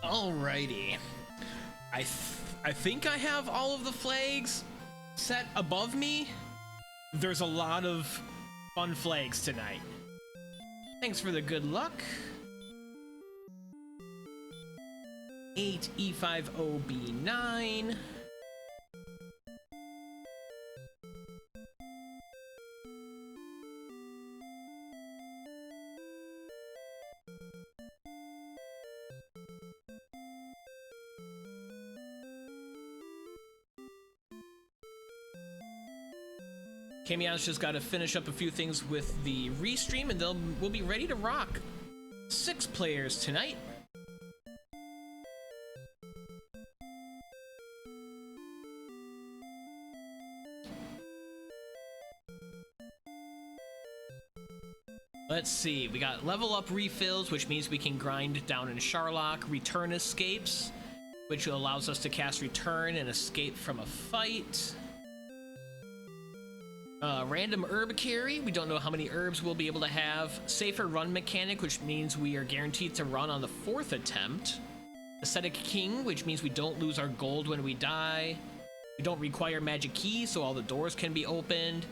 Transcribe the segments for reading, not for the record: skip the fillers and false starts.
Alrighty. I think I have all of the flags set above me. There's a lot of fun flags tonight. Thanks for the good luck. 8E50B9. Camion's just got to finish up a few things with the restream, and we'll be ready to rock. 6 players tonight. Let's see, we got level up refills, which means we can grind down in Charlock, return escapes, which allows us to cast return and escape from a fight. Random herb carry, we don't know how many herbs we'll be able to have. Safer run mechanic, which means we are guaranteed to run on the 4th attempt. Ascetic king, which means we don't lose our gold when we die. We don't require magic keys, so all the doors can be opened.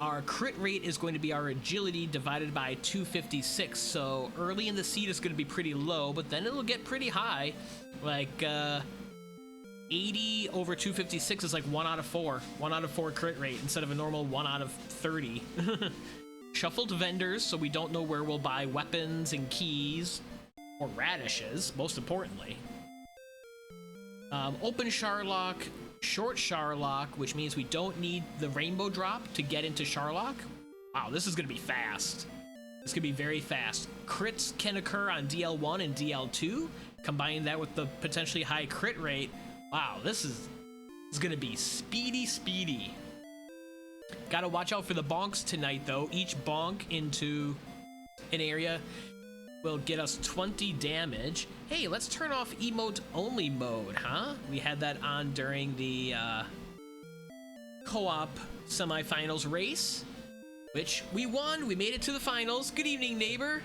Our crit rate is going to be our agility divided by 256, so early in the seed is going to be pretty low, but then it'll get pretty high. Like, 80 over 256 is like 1 out of 4. 1 out of 4 crit rate instead of a normal 1 out of 30. Shuffled vendors, so we don't know where we'll buy weapons and keys. Or radishes, most importantly. Open Charlock, short Charlock, which means we don't need the rainbow drop to get into Charlock. Wow, this is going to be fast. This could be very fast. Crits can occur on DL1 and DL2. Combine that with the potentially high crit rate. Wow, this is gonna be speedy. Gotta watch out for the bonks tonight, though. Each bonk into an area will get us 20 damage. Hey, let's turn off emote only mode, huh? We had that on during the co-op semifinals race, which we won. We made it to the finals. Good evening, neighbor.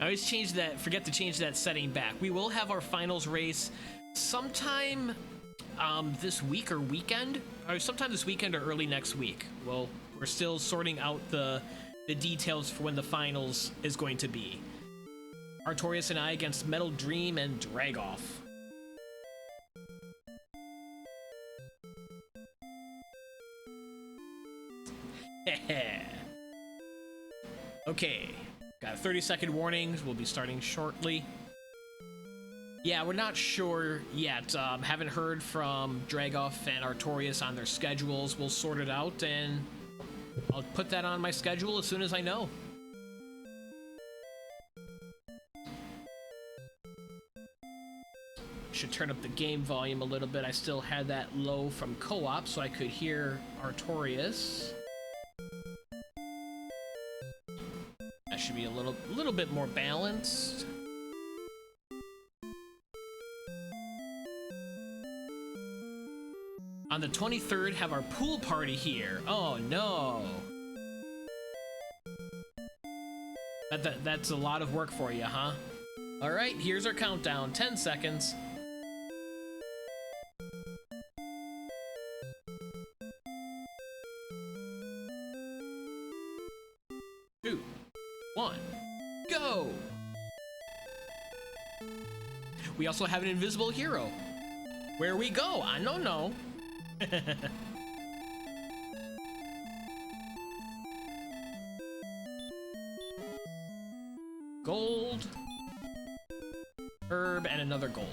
I always change that, forget to change that setting back. We will have our finals race sometime this week or weekend, or sometime this weekend or early next week. Well, we're still sorting out the details for when the finals is going to be. Artorias and I against Metal Dream and Dragoff. Okay. Got a 30-second warning. We'll be starting shortly. Yeah, we're not sure yet. Haven't heard from Dragoff and Artorias on their schedules. We'll sort it out, and I'll put that on my schedule as soon as I know. Should turn up the game volume a little bit. I still had that low from co-op, so I could hear Artorias. That should be a little bit more balanced. On the 23rd, have our pool party here. Oh no. That's a lot of work for you, huh? All right, here's our countdown. 10 seconds. 2, 1, go! We also have an invisible hero. Where we go? I don't know. Gold, herb, and another gold.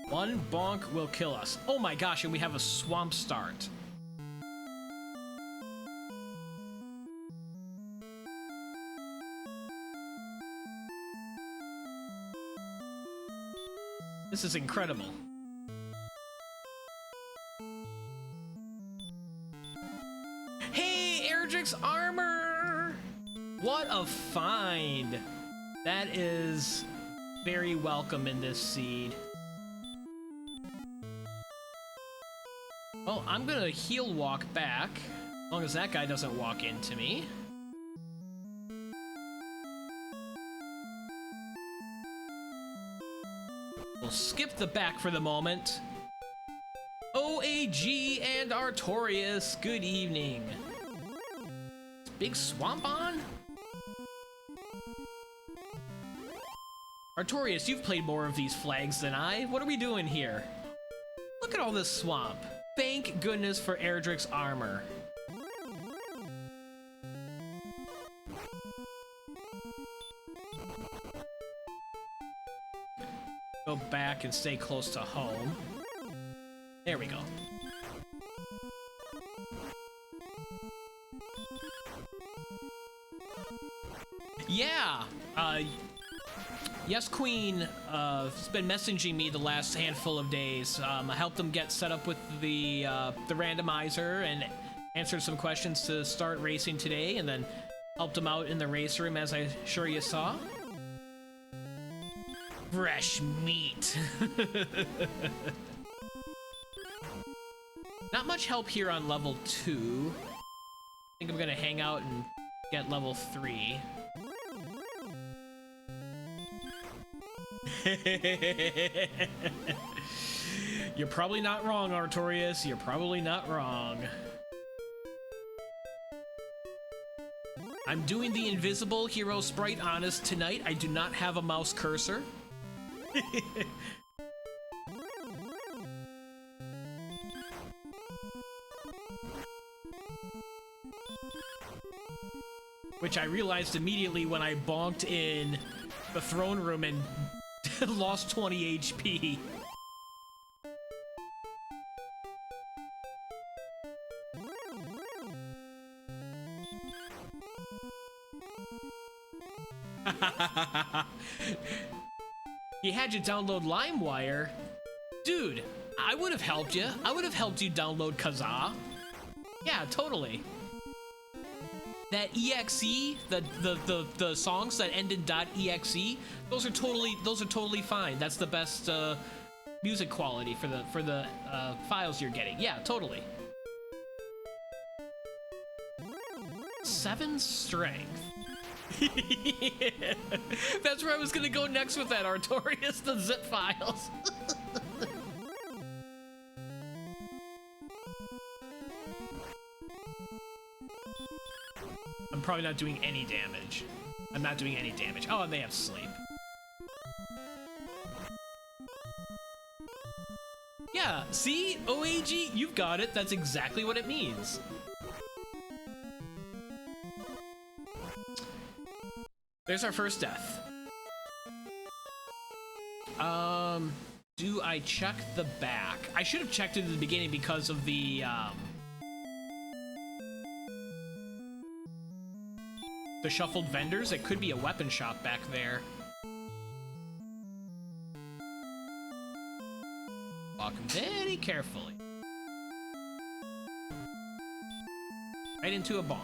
One bonk will kill us. Oh my gosh, and we have a swamp start. This is incredible. Hey, Erdrick! Erdrick's armor! What a find! That is very welcome in this seed. Well, I'm gonna heal walk back, as long as that guy doesn't walk into me. We'll skip the back for the moment. OAG and Artorias, good evening. Big swamp on? Artorias, you've played more of these flags than I. What are we doing here? Look at all this swamp. Thank goodness for Erdrick's armor. Go back and stay close to home. There we go. Yeah! Yes, Queen, has been messaging me the last handful of days. I helped them get set up with the randomizer and answered some questions to start racing today, and then helped them out in the race room, as I'm sure you saw. Fresh meat. Not much help here on level 2. I think I'm gonna hang out and get level 3. You're probably not wrong, Artorias. You're probably not wrong. I'm doing the invisible hero sprite honest tonight. I do not have a mouse cursor. Which I realized immediately when I bonked in the throne room and lost 20 HP. You had you download LimeWire? Dude, I would have helped you. I would have helped you download Kazaa. Yeah, totally. That EXE, the songs that end in .exe, those are totally fine. That's the best music quality for the files you're getting. Yeah, totally. 7 strength. That's where I was gonna go next with that, Artorias, the zip files. I'm probably not doing any damage. I'm not doing any damage. Oh, and they have sleep. Yeah, see? OAG, you've got it. That's exactly what it means. There's our first death. Do I check the back? I should have checked it at the beginning because of the shuffled vendors. It could be a weapon shop back there. Walk very carefully. Right into a bonk.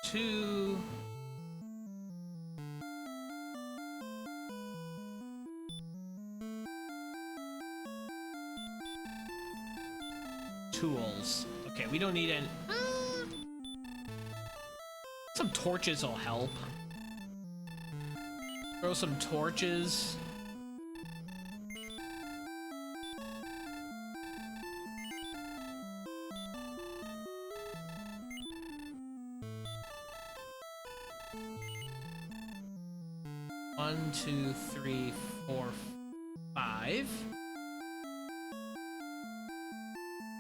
2. Tools. Okay, we don't need any. Some torches will help. Throw some torches. One, 2, 3, 4, 5.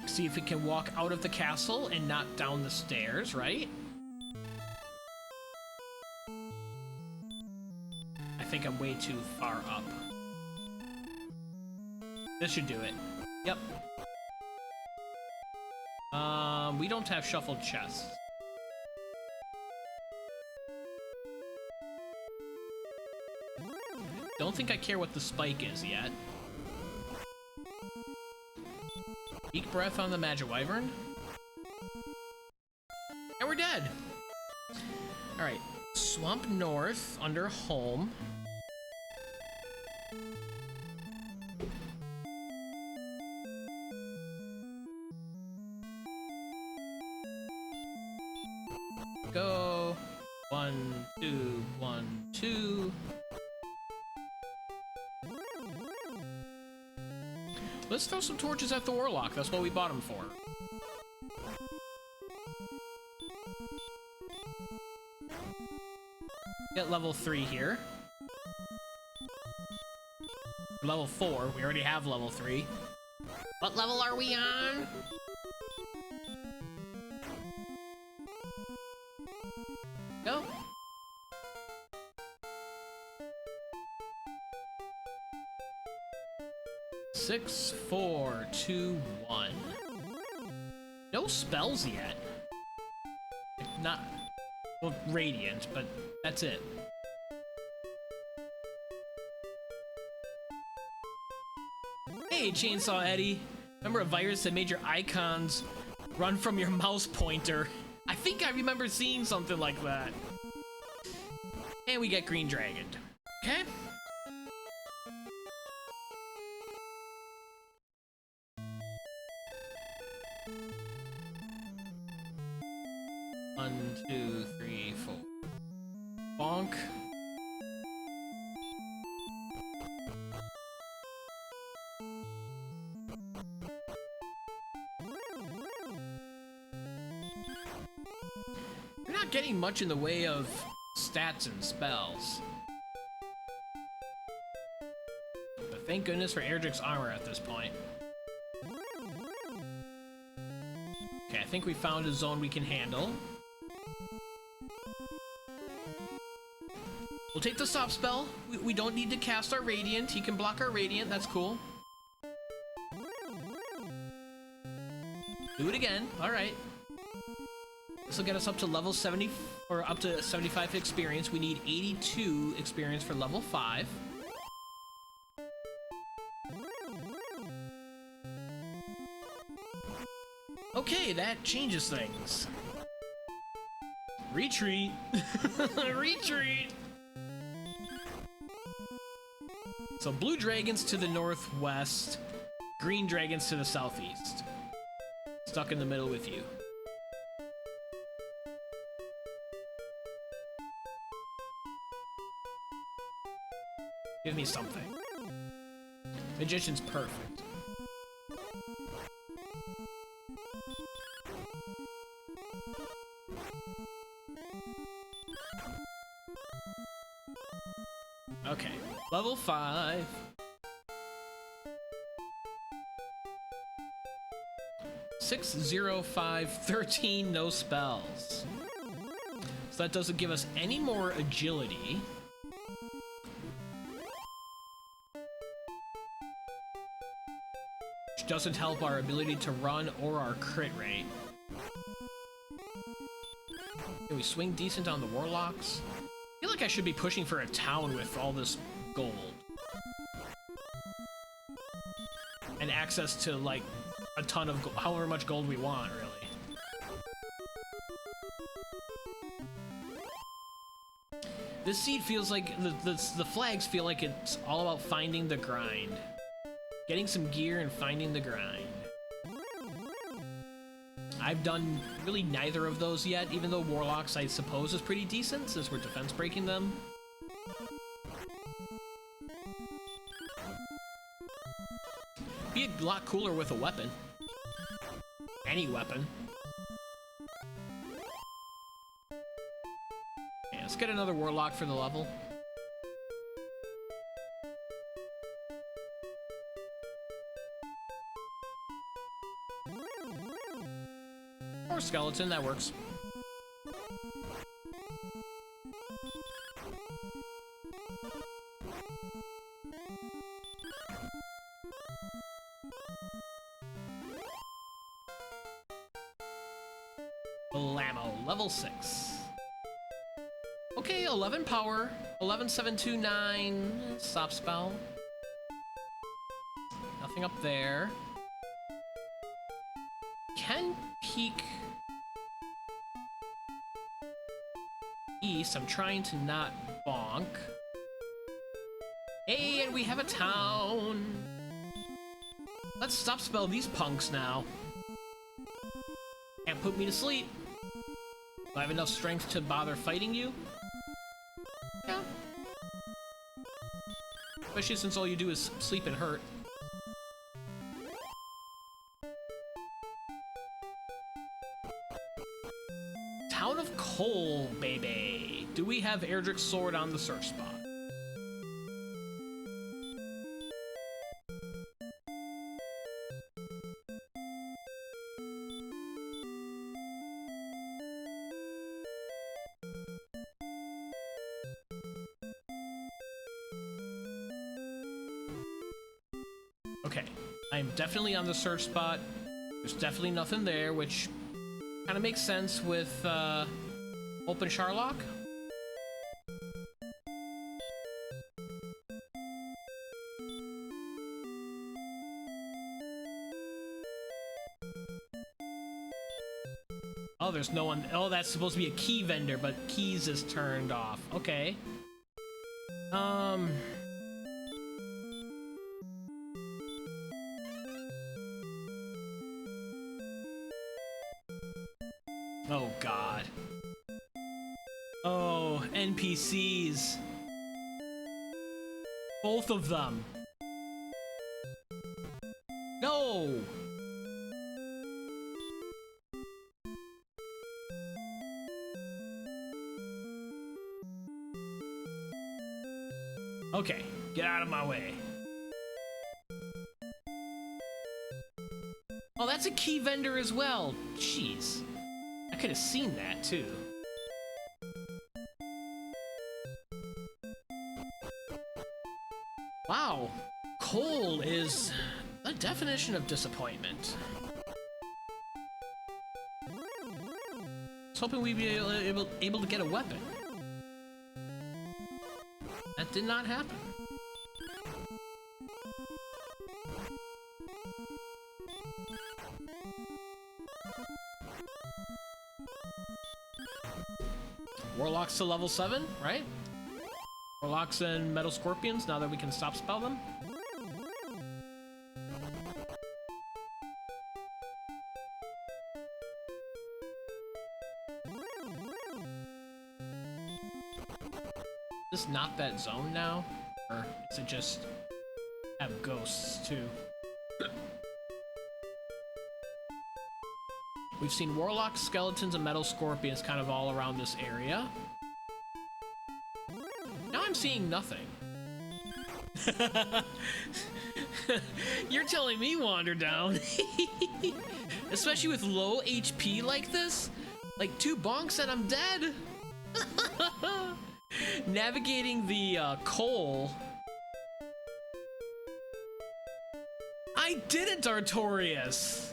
See if we can walk out of the castle and not down the stairs, right? I think I'm way too far up. This should do it. Yep. We don't have shuffled chests. Don't think I care what the spike is yet. Weak breath on the Magic Wyvern. And we're dead. Alright. Swamp North under home. Go. 1, 2, 1, 2. Let's throw some torches at the Warlock. That's what we bought him for. Get level 3 here. Level 4. We already have level 3. What level are we on? Go. Six, 4, 2, 1. No spells yet. Not, well, Radiant, but that's it. Hey, Chainsaw Eddie. Remember a virus that made your icons run from your mouse pointer? I think I remember seeing something like that. And we get Green Dragon. Okay. One, two, three, four. Bonk. We're not getting much in the way of stats and spells. But thank goodness for Erdrick's armor at this point. Okay, I think we found a zone we can handle. We'll take the stop spell. We don't need to cast our Radiant. He can block our Radiant. That's cool. Do it again. All right. This will get us up to level 70, or up to 75 experience. We need 82 experience for level 5. Okay, that changes things. Retreat. Retreat. So blue dragons to the northwest, green dragons to the southeast. Stuck in the middle with you. Give me something. Magician's perfect. Okay, level 5. Six, 0, 5, 13, no spells. So that doesn't give us any more agility. Which doesn't help our ability to run or our crit rate. Can we swing decent on the Warlocks? I feel like I should be pushing for a town with all this gold. And access to, like, a ton of gold, however much gold we want, really. This seed feels like, the flags feel like it's all about finding the grind. Getting some gear and finding the grind. I've done really neither of those yet, even though Warlocks, I suppose, is pretty decent since we're defense breaking them. Be a lot cooler with a weapon. Any weapon. Yeah, let's get another Warlock for the level. Or skeleton, that works. Blammo, level 6. Okay, 11 power, 11,729, stop spell. Nothing up there. can peek east. I'm trying to not bonk. Hey, and we have a town. Let's stop spell these punks now. Can't put me to sleep. Do I have enough strength to bother fighting you? Yeah. Especially since all you do is sleep and hurt. Town of Coal, baby. Do we have Erdrick's sword on the search spot? Okay, I'm definitely on the search spot. There's definitely nothing there, which kind of makes sense with open Charlock. Oh, there's no one. Oh, that's supposed to be a key vendor, but keys is turned off. Okay. Oh, God. Oh, NPCs. Both of them. No! Okay, get out of my way. Oh, that's a key vendor as well. Jeez. I could have seen that, too. Wow. Coal is the definition of disappointment. I was hoping we'd be able to get a weapon. That did not happen. Warlocks to level 7, right? Warlocks and metal scorpions, now that we can stop spell them. Is this not that zone now? Or is it just have ghosts too? We've seen warlocks, skeletons, and metal scorpions kind of all around this area. Now I'm seeing nothing. You're telling me wander down. Especially with low HP like this? Like 2 bonks and I'm dead? Navigating the coal. I did it, Artorias!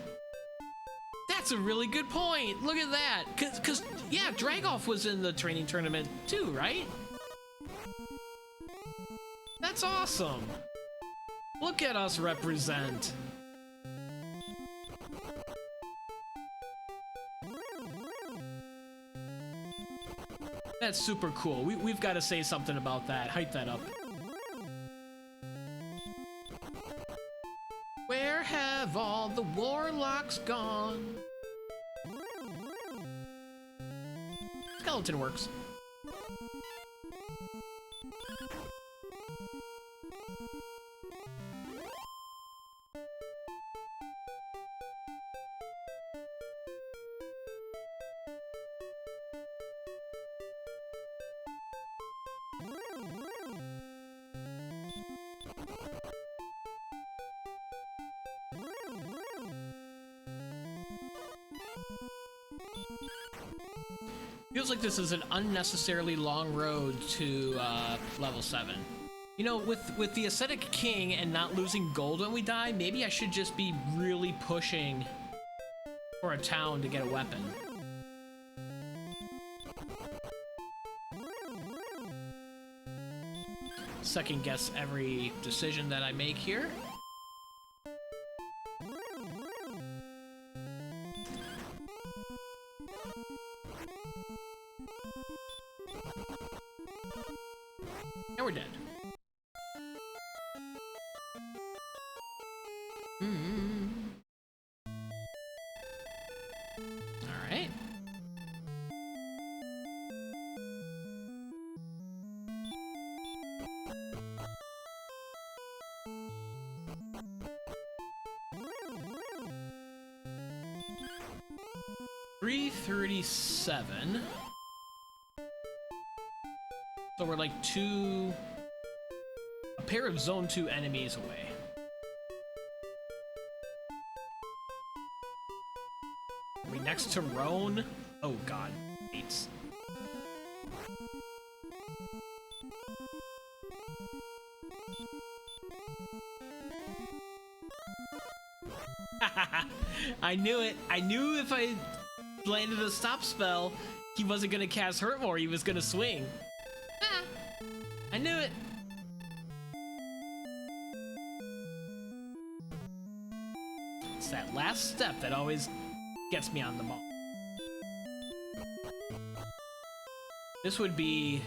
That's a really good point. Look at that. Cause yeah, Dragoff was in the training tournament too, right? That's awesome. Look at us represent. That's super cool. We've got to say something about that. Hype that up. Where have all the warlocks gone? Skeleton works. Feels like this is an unnecessarily long road to level 7. You know, with the Ascetic King and not losing gold when we die, maybe I should just be really pushing for a town to get a weapon. Second guess every decision that I make here. And we're dead. Alright. $337. So we're like a pair of Zone 2 enemies away. Are we next to Roan? Oh god, eights. I knew it. I knew if I landed a stop spell, he wasn't gonna cast Hurt more, he was gonna swing. I knew it. It's that last step that always gets me on the ball. This would be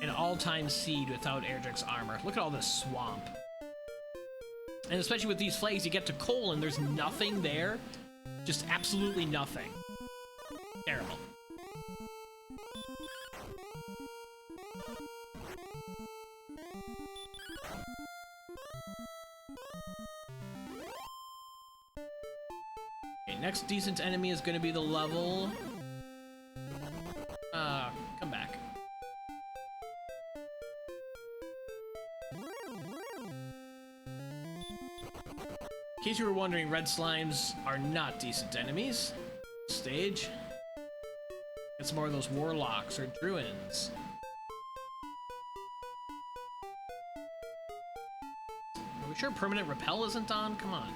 an all-time seed without Erdrick's armor. Look at all this swamp. And especially with these flags, you get to Cole and there's nothing there. Just absolutely nothing. Terrible. Okay, next decent enemy is going to be the level... come back. In case you were wondering, red slimes are not decent enemies. Stage. Get some more of those warlocks or druids. Are we sure permanent repel isn't on? Come on.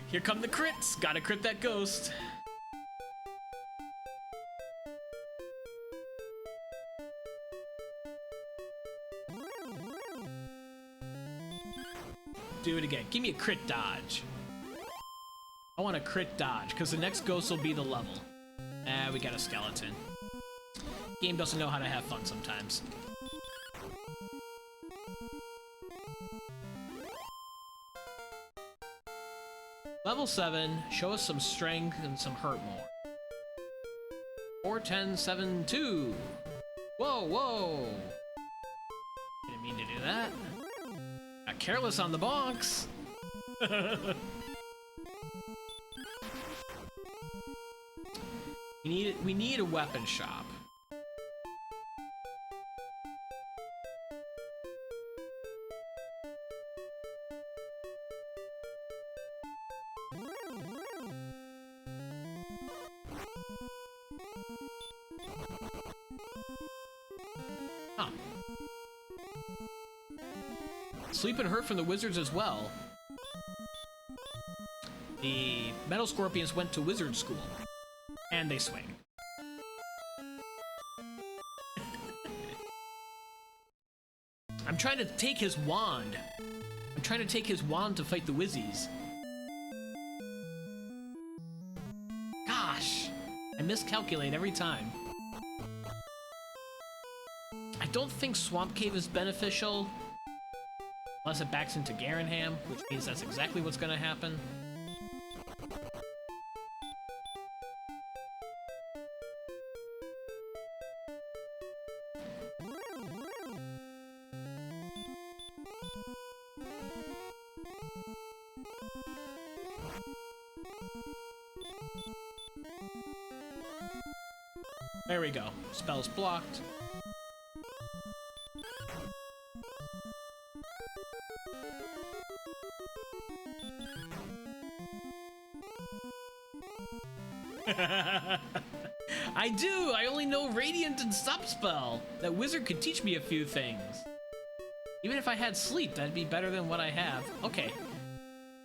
Here come the crits! Gotta crit that ghost. Do it again. Give me a crit dodge. I want a crit dodge, because the next ghost will be the level. Ah, we got a skeleton. Game doesn't know how to have fun sometimes. Level 7, show us some strength and some hurt more. 4, 10, 7, 2. Whoa, whoa. Didn't mean to do that. Got careless on the bonks. We need a weapon shop. Huh. Sleep and hurt from the wizards as well. The Metal Scorpions went to wizard school. And they swing. I'm trying to take his wand. I'm trying to take his wand to fight the Wizzies. Gosh, I miscalculate every time. I don't think Swamp Cave is beneficial. Unless it backs into Garanham, which means that's exactly what's gonna happen. There we go. Spell's blocked. I do! I only know Radiant and Stopspell! That wizard could teach me a few things. Even if I had sleep, that'd be better than what I have. Okay.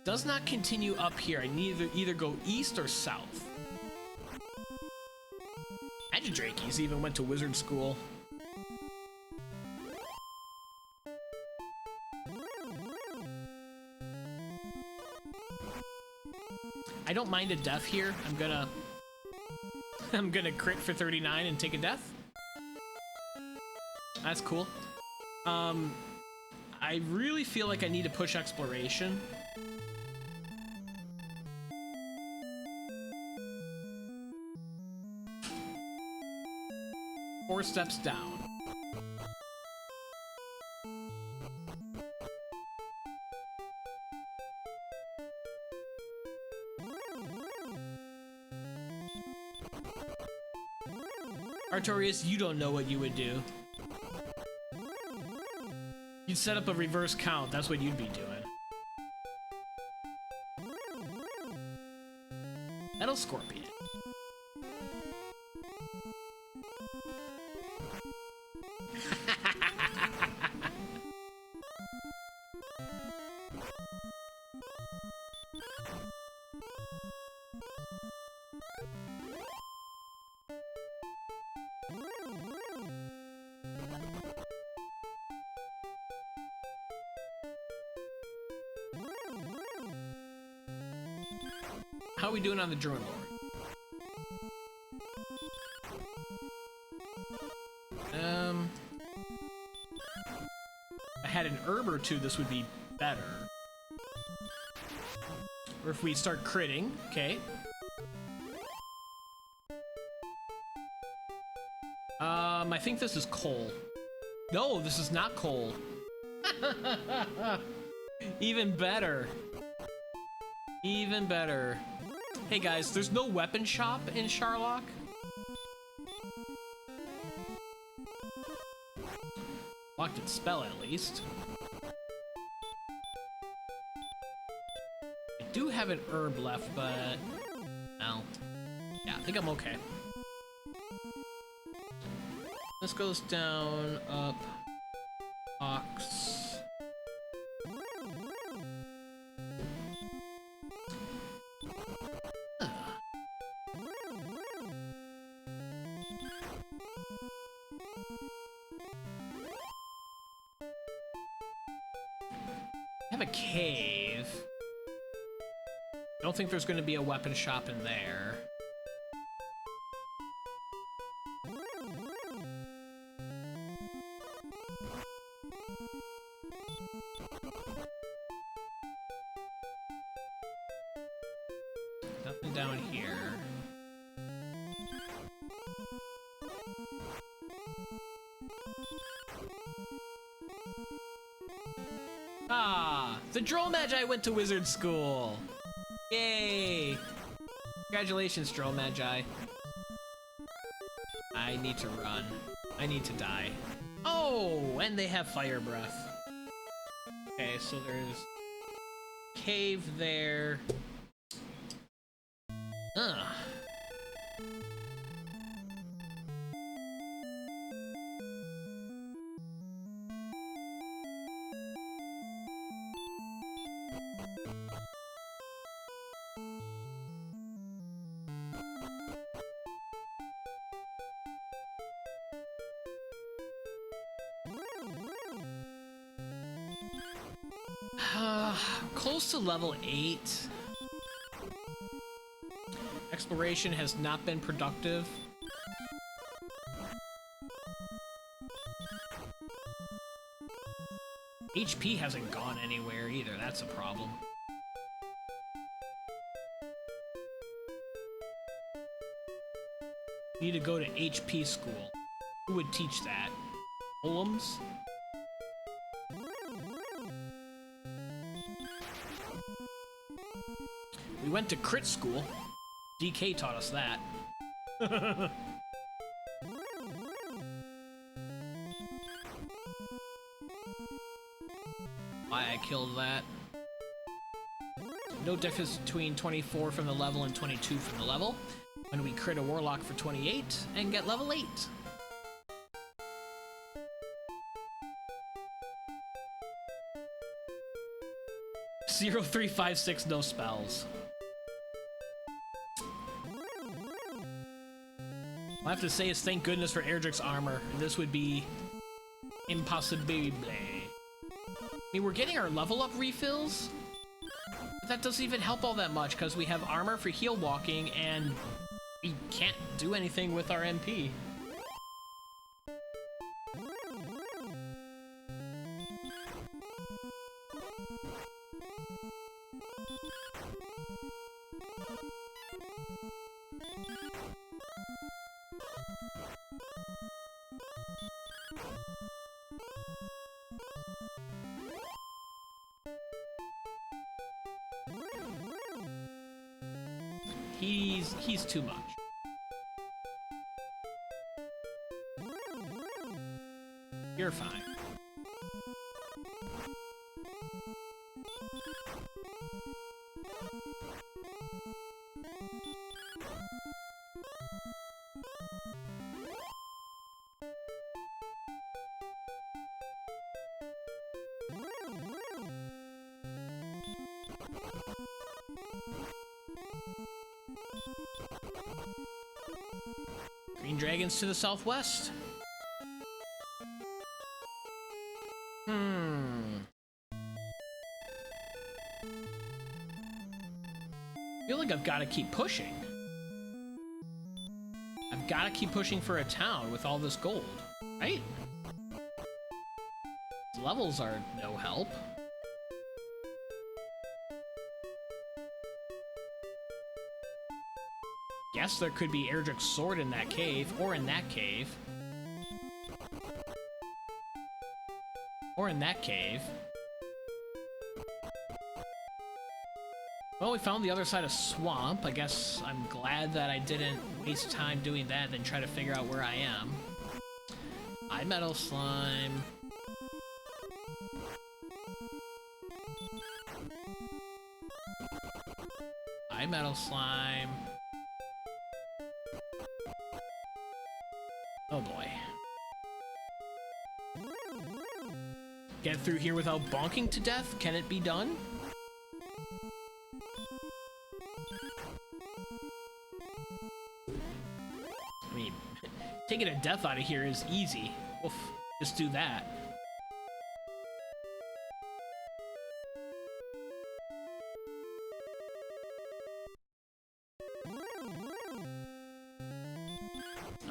Does not continue up here. I need to either go east or south. Drakies even went to wizard school. I don't mind a death here. I'm gonna crit for 39 and take a death. That's cool. I really feel like I need to push exploration. 4 steps down. Artorias, you don't know what you would do. You'd set up a reverse count, that's what you'd be doing. Metal Scorpion. How are we doing on the Dragonlord? If I had an herb or two, this would be better. Or if we start critting, okay. I think this is coal. No, this is not coal. Even better. Even better. Hey guys, there's no weapon shop in Charlock. Locked its spell at least. I do have an herb left, but no. Yeah, I think I'm okay. This goes down, up, ox. A cave. I don't think there's going to be a weapon shop in there. Nothing down here. Ah, the Droll Magi went to wizard school. Yay! Congratulations, Droll Magi. I need to run. I need to die. Oh, and they have fire breath. Okay, so there's cave there. Ugh. Close to level 8. Exploration has not been productive. HP hasn't gone anywhere either, that's a problem. Need to go to HP school. Who would teach that? Golems? We went to crit school. DK taught us that. Why I killed that. No difference between 24 from the level and 22 from the level. When we crit a warlock for 28 and get level 8. Zero, 3, 5, 6, no spells. All I have to say is thank goodness for Erdrick's armor. This would be impossible. I mean, we're getting our level up refills. that doesn't even help all that much because we have armor for heal walking and we can't do anything with our MP. He's too much. You're fine. Green dragons to the southwest. I feel like I've got to keep pushing. I've got to keep pushing for a town with all this gold, right? The levels are no help. Guess there could be Erdrick's sword in that cave, or in that cave. Or in that cave. Well, we found the other side of swamp. I guess I'm glad that I didn't waste time doing that and try to figure out where I am. Eye metal slime. Eye metal slime. Oh boy. Get through here without bonking to death? Can it be done? I mean, taking a death out of here is easy. Oof, just do that.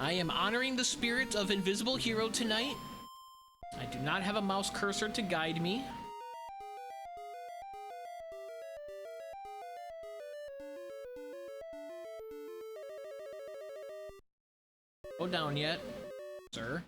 I am honoring the spirit of Invisible Hero tonight. I do not have a mouse cursor to guide me. Go down yet, sir.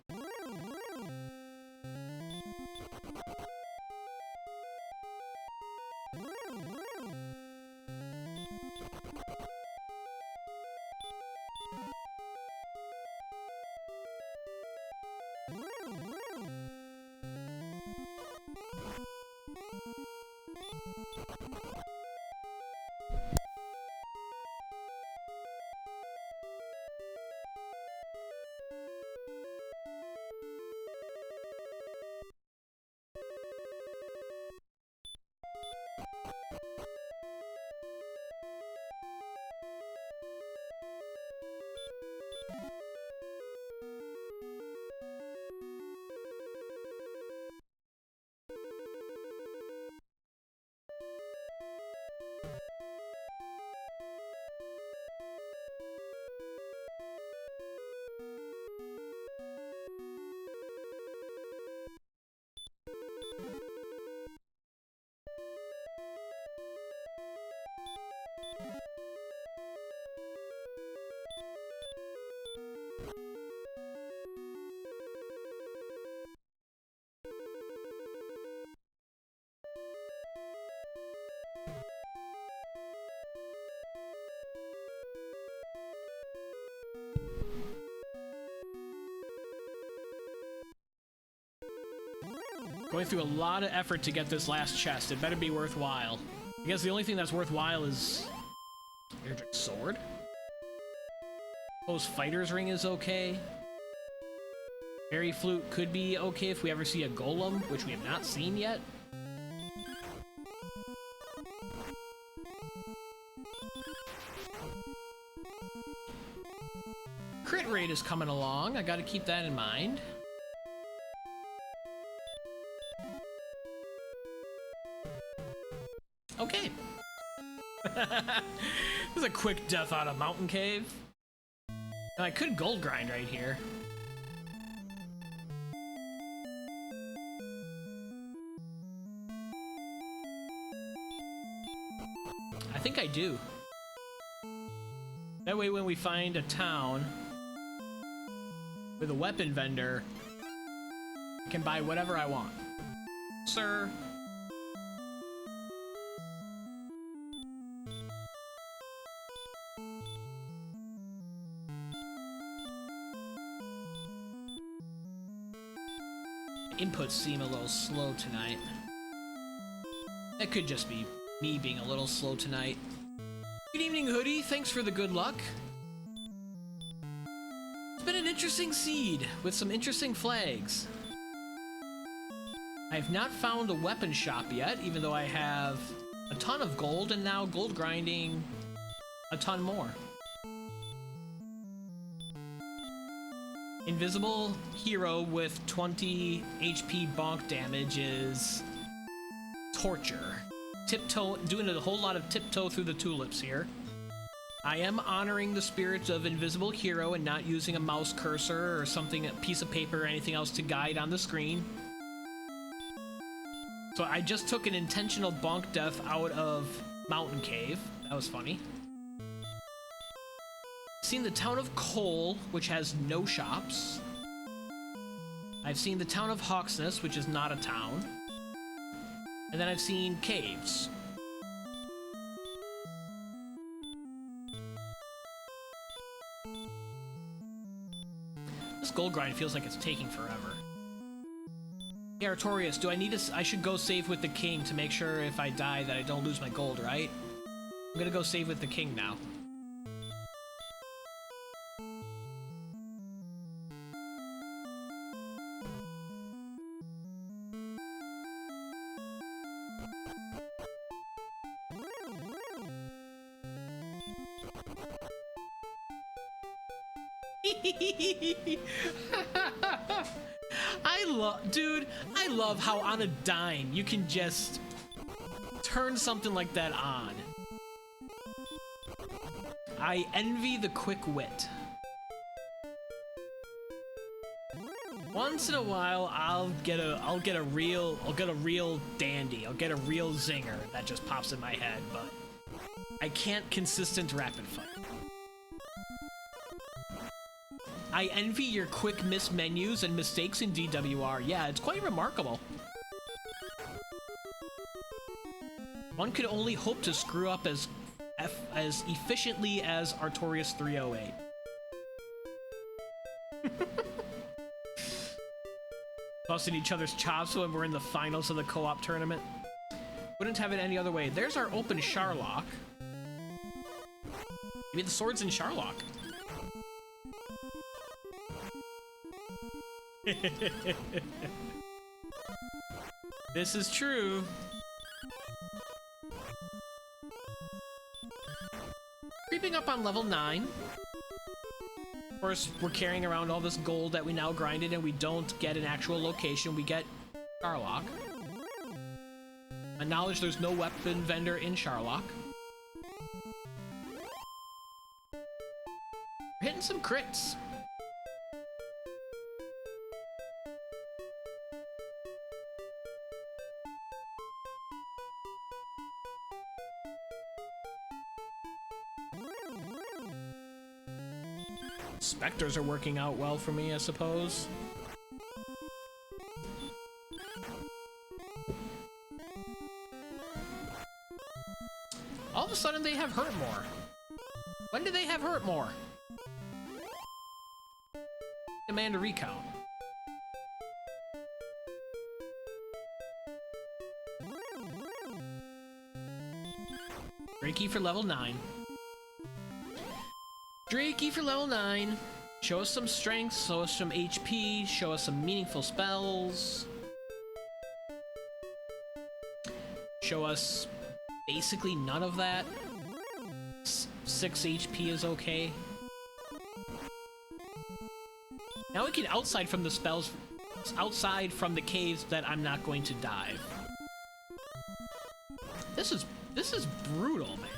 Going through a lot of effort to get this last chest. It better be worthwhile. I guess the only thing that's worthwhile is Erdrick's sword. Post Fighter's Ring is okay. Fairy Flute could be okay if we ever see a golem, which we have not seen yet. Crit rate is coming along. I gotta keep that in mind. Okay. This is a quick death out of mountain cave. Now, I could gold grind right here. I think I do. That way when we find a town with a weapon vendor, I can buy whatever I want. Sir. Inputs seem a little slow tonight. That could just be me being a little slow tonight. Good evening, Hoodie. Thanks for the good luck. It's been an interesting seed with some interesting flags. I've not found a weapon shop yet, even though I have a ton of gold and now gold grinding a ton more. Invisible hero with 20 HP bonk damage is torture. Tiptoe, doing a whole lot of tiptoe through the tulips here. I am honoring the spirit of Invisible Hero and not using a mouse cursor or something, a piece of paper or anything else to guide on the screen. So I just took an intentional bonk death out of Mountain Cave. That was funny. Seen the town of Cole, which has no shops. I've seen the town of Hawksness, which is not a town. And then I've seen caves. This gold grind feels like it's taking forever. Hey, Artorias, do I need to... I should go save with the king to make sure if I die that I don't lose my gold, right? I'm gonna go save with the king now. Dude, I love how on a dime you can just turn something like that on. I envy the quick wit. Once in a while, I'll get a real dandy. I'll get a real zinger that just pops in my head, but I can't consistent rapid fire. I envy your quick miss menus and mistakes in DWR. Yeah, it's quite remarkable. One could only hope to screw up as efficiently as Artorias 308. Busting each other's chops when we're in the finals of the co-op tournament. Wouldn't have it any other way. There's our open Charlock. Maybe the sword's in Charlock. This is true. Creeping up on level 9. Of course, we're carrying around all this gold that we now grinded, and we don't get an actual location. We get Charlock. Acknowledge there's no weapon vendor in Charlock. We're hitting some crits. Specters are working out well for me, I suppose. All of a sudden they have hurt more. When did they have hurt more? Demand a recount. Drakey for level 9. Drakey for level 9. Show us some strength, show us some HP, show us some meaningful spells. Show us basically none of that. 6 HP is okay. Now we can outside from the spells, outside from the caves that I'm not going to dive. This is brutal, man.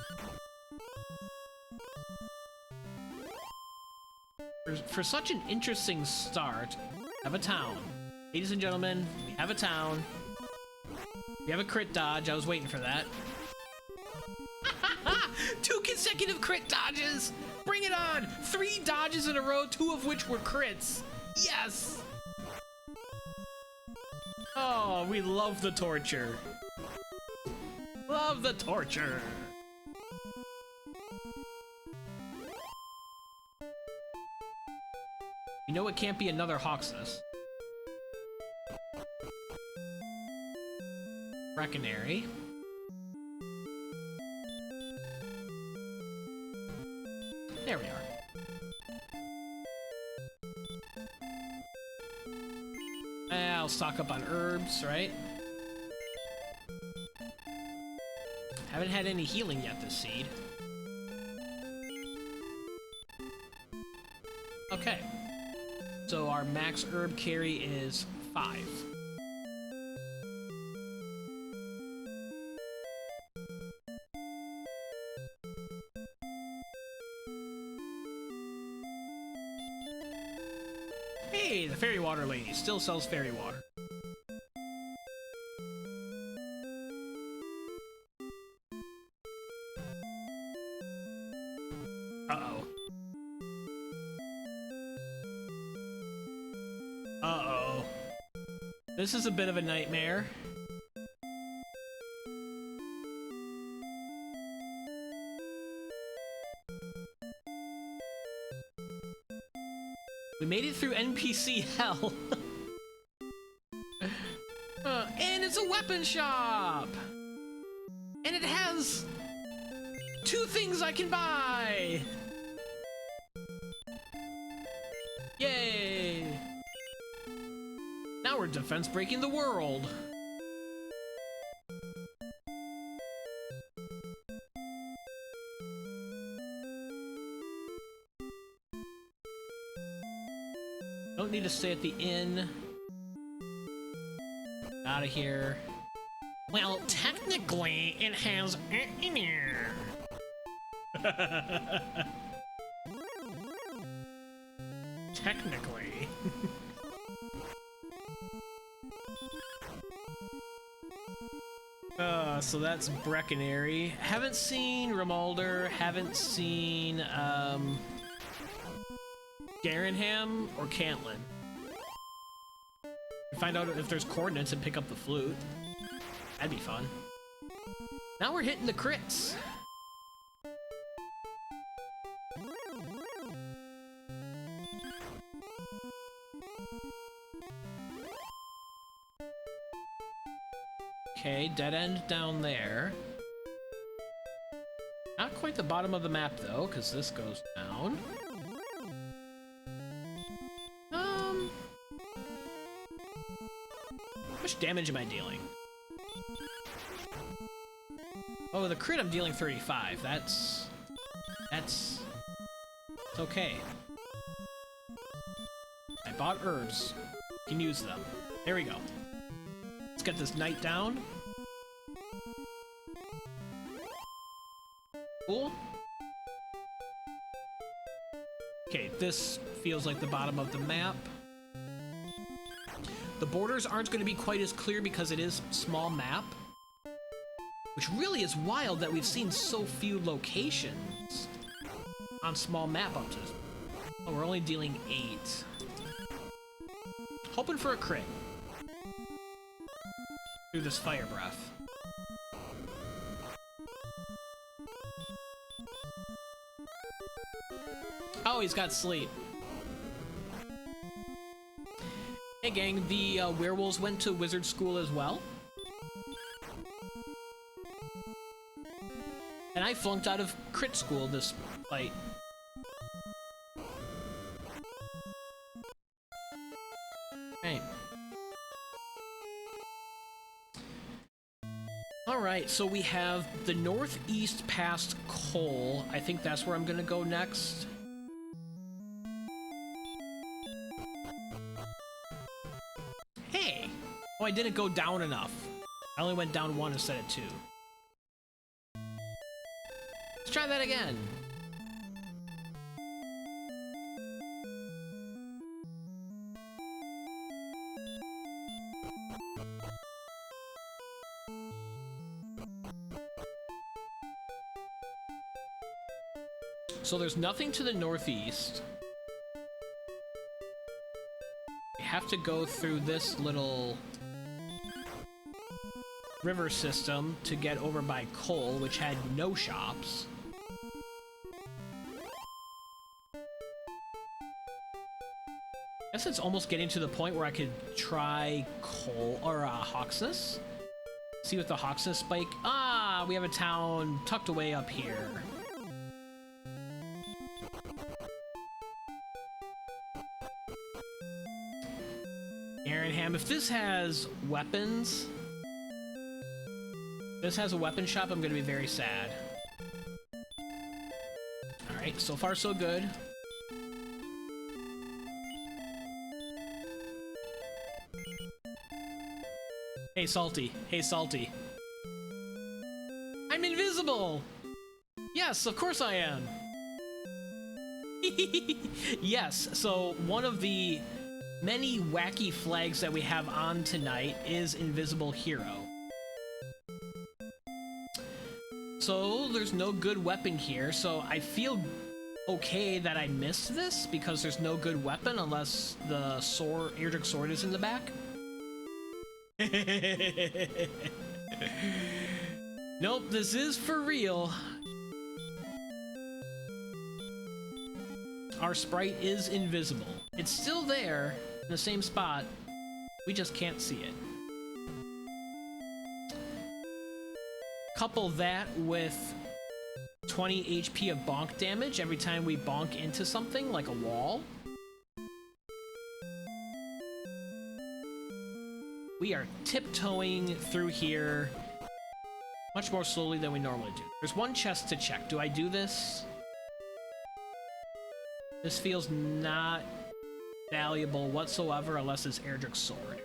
for such an interesting start, we have a town. Ladies and gentlemen, we have a town. We have a crit dodge. I was waiting for that. 2 consecutive crit dodges! Bring it on! 3 dodges in a row, 2 of which were crits. Yes! Oh, we love the torture. Love the torture. You know it can't be another Hoxus. Reckonary. There we are. I'll stock up on herbs, right? Haven't had any healing yet this seed. Okay. So our max herb carry is 5. Hey, the fairy water lady still sells fairy water. Uh-oh. Uh-oh. This is a bit of a nightmare. We made it through NPC hell. And it's a weapon shop! And it has 2 things I can buy! Yay! Now we're defense breaking the world. Don't need to stay at the inn. Out of here. Well, technically, it has technically. So that's Breckenary. Haven't seen Rimalder, haven't seen, Garenham or Cantlin. Find out if there's coordinates and pick up the flute. That'd be fun. Now we're hitting the crits. Okay, dead end down there. Not quite the bottom of the map though, because this goes down. How much damage am I dealing? Oh, the crit I'm dealing 35. That's it's okay. I bought herbs. Can use them. There we go. Let's get this knight down. Cool. Okay, this feels like the bottom of the map. The borders aren't going to be quite as clear because it is small map. Which really is wild that we've seen so few locations on small map up to this. Oh, we're only dealing 8. Hoping for a crit. Through this fire breath. Oh, he's got sleep. Hey gang, the werewolves went to wizard school as well. And I flunked out of crit school this fight. Okay. Alright, so we have the northeast past Cole. I think that's where I'm gonna go next. Hey! Oh, I didn't go down enough. I only went down 1 instead of 2. Let's try that again. So there's nothing to the northeast. We have to go through this little river system to get over by Cole, which had no shops. I guess it's almost getting to the point where I could try Cole or Hawksness. See what the Hawksness spike. Ah, we have a town tucked away up here. If this has weapons, this has a weapon shop, I'm gonna be very sad. Alright, so far so good. Hey Salty, hey Salty. I'm invisible! Yes, of course I am! Yes, so one of the many wacky flags that we have on tonight is Invisible Hero. So there's no good weapon here, so I feel okay that I missed this because there's no good weapon unless the sword, Erdrick sword is in the back. Nope, this is for real. Our sprite is invisible. It's still there in the same spot. We just can't see it. Couple that with 20 HP of bonk damage every time we bonk into something like a wall. We are tiptoeing through here much more slowly than we normally do. There's one chest to check. Do I do this? This feels not valuable whatsoever unless it's Erdrick's sword.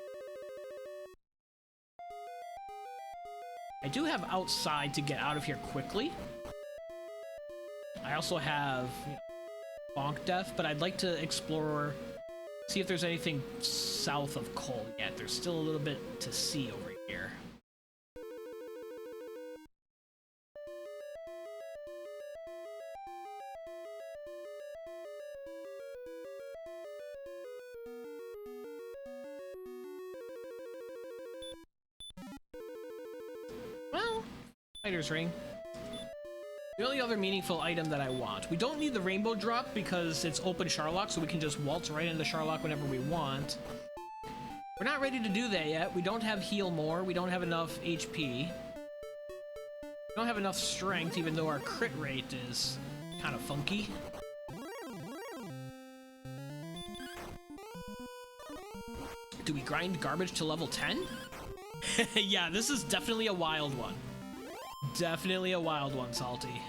I do have outside to get out of here quickly. I also have bonk death, but I'd like to explore, see if there's anything south of Cole yet. There's still a little bit to see over here. Fighter's ring. The only other meaningful item that I want. We don't need the rainbow drop because it's open Charlock, so we can just waltz right into Charlock whenever we want. We're not ready to do that yet. We don't have heal more. We don't have enough HP. We don't have enough strength, even though our crit rate is kind of funky. Do we grind garbage to level 10? Yeah, this is definitely a wild one. Definitely a wild one, Salty.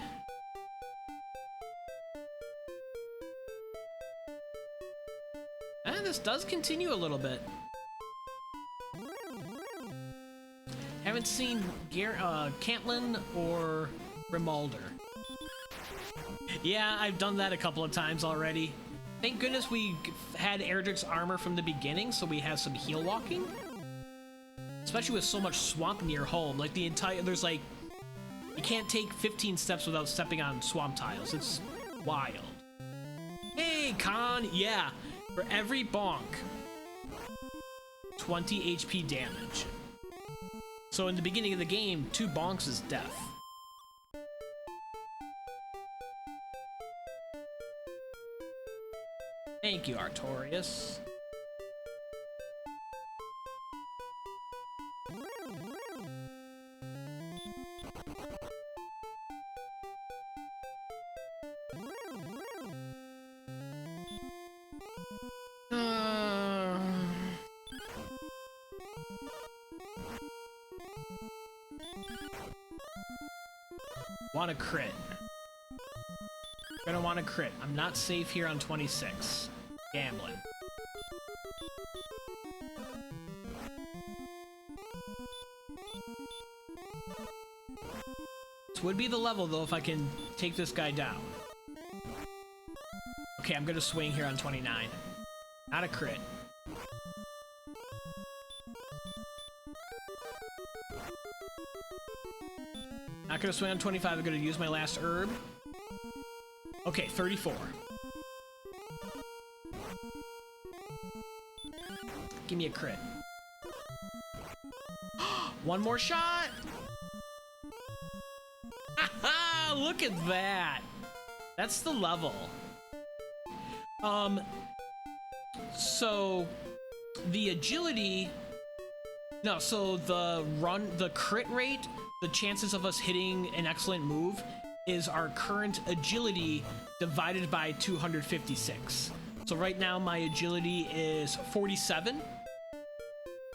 And this does continue a little bit. Haven't seen Cantlin or Rimalder. Yeah, I've done that a couple of times already. Thank goodness we had Erdrick's armor from the beginning, so we have some heal walking. Especially with so much swamp near home. Like the entire, there's like, you can't take 15 steps without stepping on swamp tiles. It's wild. Hey, Khan! Yeah, for every bonk, 20 HP damage. So in the beginning of the game, 2 bonks is death. Thank you, Artorias. Want a crit. Gonna want a crit. I'm not safe here on 26. Gambling. This would be the level though if I can take this guy down. Okay, I'm gonna swing here on 29. Not a crit. Not gonna swing on 25, I'm gonna use my last herb. Okay, 34. Give me a crit. One more shot! Haha! Look at that! That's the level. So the agility, no, so the crit rate, the chances of us hitting an excellent move is our current agility divided by 256. So right now my agility is 47.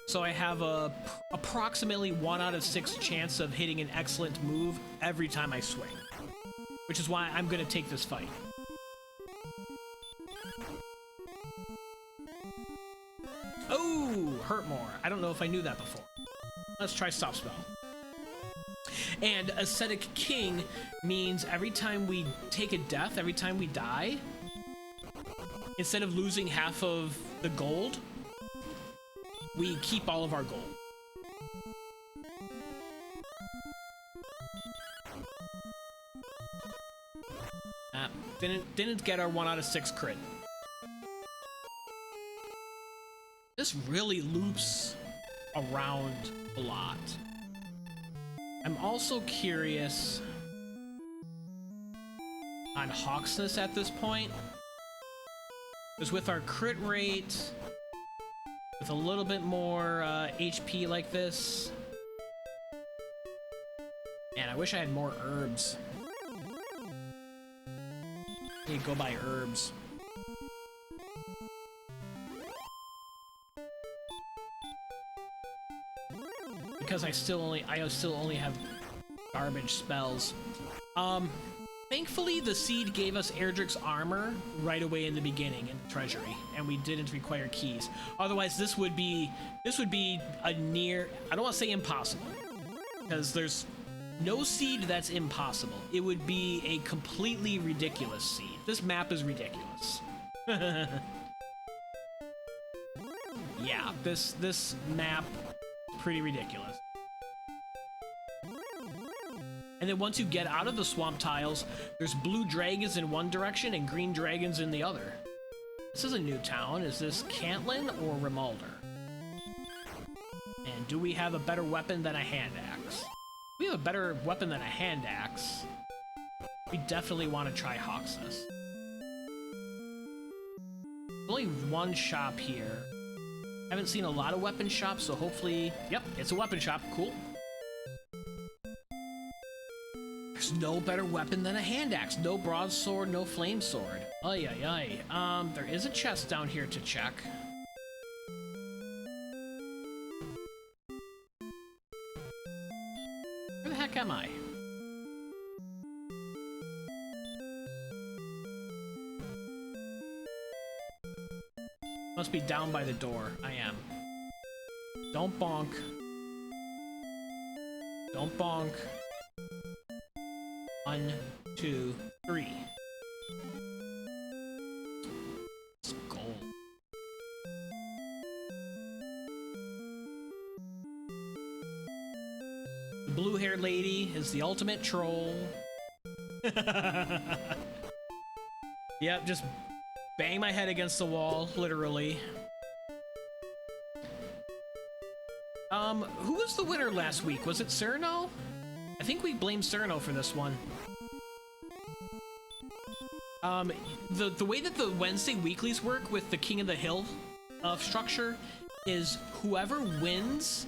So I have a approximately 1 out of 6 chance of hitting an excellent move every time I swing, which is why I'm gonna take this fight. Oh, hurt more. I don't know if I knew that before. Let's try stopspell. And Ascetic King means every time we take a death, every time we die, instead of losing half of the gold, we keep all of our gold. Didn't get our 1 out of 6 crit. This really loops around a lot. I'm also curious on Hawksness at this point. Because with our crit rate, with a little bit more HP like this, man, I wish I had more herbs. I need to go buy herbs. Because I still only have garbage spells. Thankfully, the seed gave us Erdrick's armor right away in the beginning in the treasury, and we didn't require keys. Otherwise, this would be a near, I don't want to say impossible, because there's no seed that's impossible. It would be a completely ridiculous seed. This map is ridiculous. Yeah, this map is pretty ridiculous. And then once you get out of the swamp tiles, there's blue dragons in one direction and green dragons in the other. This is a new town. Is this Cantlin or Rimalder? And do we have a better weapon than a hand axe? If we have a better weapon than a hand axe, we definitely want to try Hawksness. There's only one shop here. Haven't seen a lot of weapon shops, so hopefully... Yep, it's a weapon shop. Cool. There's no better weapon than a hand axe. No broadsword, no flame sword. Ay, ay, ay. There is a chest down here to check. Where the heck am I? Must be down by the door. I am. Don't bonk. Don't bonk. 1, 2, 3. It's gold. The blue-haired lady is the ultimate troll. Yep, just bang my head against the wall, literally. Who was the winner last week? Was it Cyrano? I think we blame Cyrano for this one. The way that the Wednesday weeklies work with the King of the Hill structure is whoever wins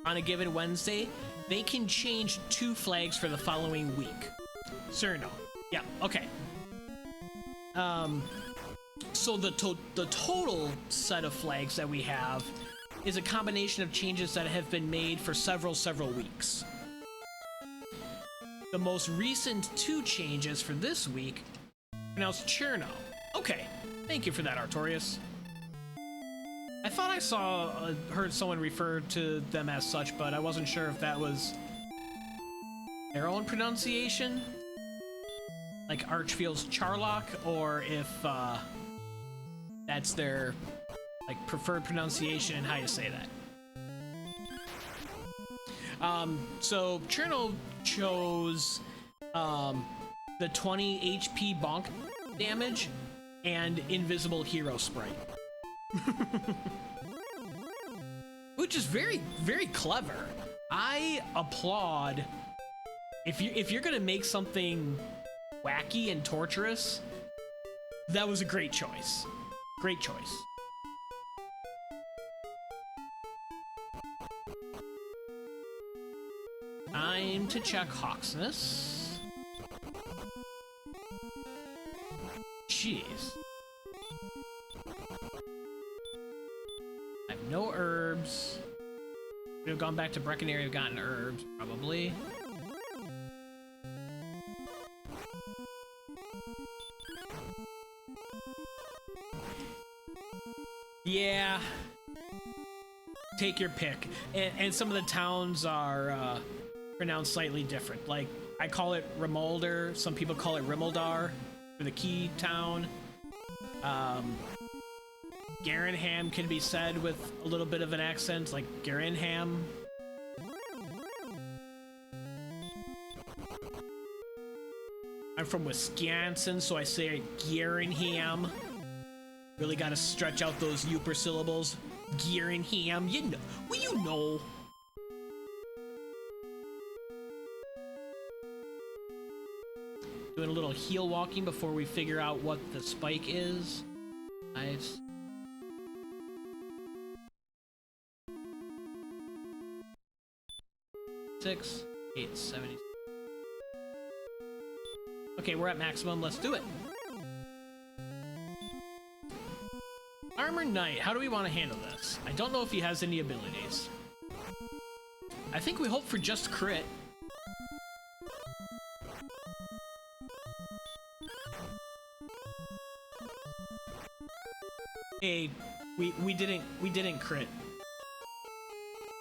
on a given Wednesday, they can change 2 flags for the following week. Cyrano. Yeah, okay. So the total set of flags that we have is a combination of changes that have been made for several weeks. The most recent 2 changes for this week pronounced Cherno. Okay, thank you for that, Artorias. I thought I heard someone refer to them as such, but I wasn't sure if that was their own pronunciation, like Archfield's Charlock, or if that's their preferred pronunciation and how you say that. So Cherno chose the 20 HP bonk damage and invisible hero sprite. Which is very, very clever. I applaud if you're gonna make something wacky and torturous. That was a great choice. Great choice. Time to check Hawksness. Jeez. I have no herbs. Would have gone back to Breckenary and gotten herbs, probably. Yeah. Take your pick. And some of the towns are pronounced slightly different. Like, I call it Remolder. Some people call it Rimeldar for the key town. Garenham can be said with a little bit of an accent, like Garenham. I'm from Wisconsin, so I say Garenham. Really gotta stretch out those Uper syllables. Garenham, you know. Well, you know. Doing a little heel walking before we figure out what the spike is. Nice. Six, 8, 70. Okay, we're at maximum. Let's do it. Armor Knight. How do we want to handle this? I don't know if he has any abilities. I think we hope for just crit. Hey, we didn't crit.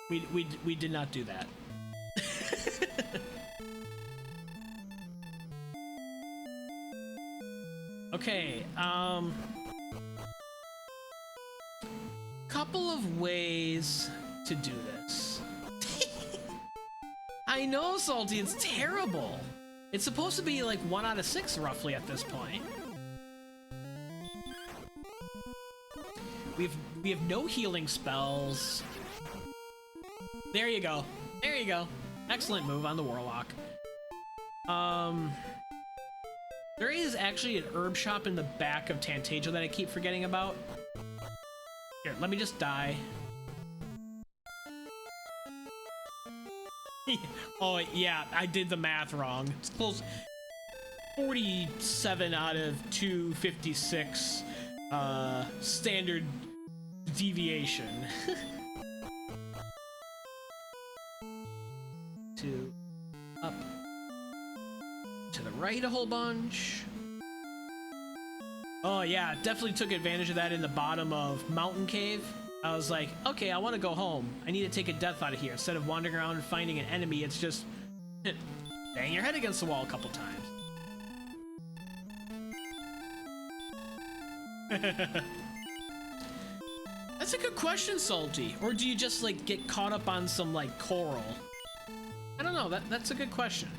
We did not do that. Okay, couple of ways to do this. I know, Salty, it's terrible. It's supposed to be like 1 out of 6 roughly at this point. We have no healing spells. There you go. There you go. Excellent move on the Warlock. There is actually an herb shop in the back of Tantajo that I keep forgetting about. Here, let me just die. Oh, yeah, I did the math wrong. It's close. 47 out of 256 standard deviation. 2 up to the right a whole bunch. Oh yeah, definitely took advantage of that in the bottom of Mountain Cave. I was like, okay, I want to go home. I need to take a death out of here. Instead of wandering around and finding an enemy, it's just bang your head against the wall a couple times. That's a good question, Salty. Or do you just like get caught up on some like coral? I don't know. That's a good question.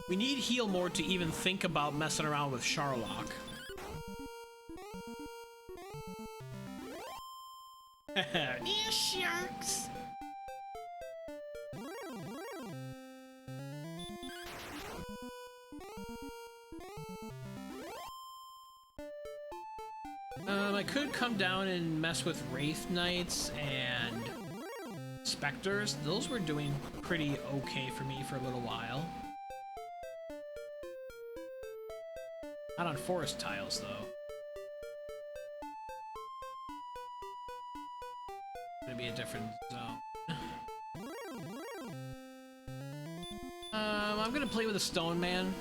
We need heal more to even think about messing around with Charlock. Yeah, sharks. I could come down and mess with Wraith Knights and Specters. Those were doing pretty okay for me for a little while. Not on forest tiles, though. Gonna be a different zone. I'm gonna play with a Stone Man.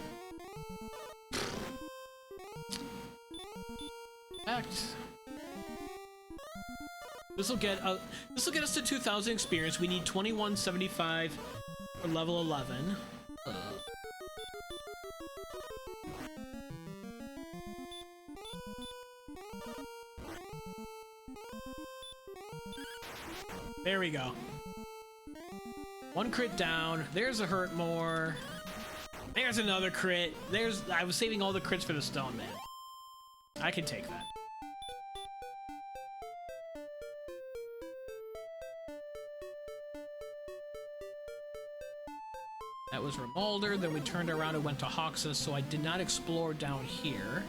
This will get us to 2,000 experience. We need 2175 for level 11. There we go. One crit down. There's a hurt more. There's another crit. I was saving all the crits for the stone man. I can take that. That was Remolder, then we turned around and went to Hoxus, so I did not explore down here.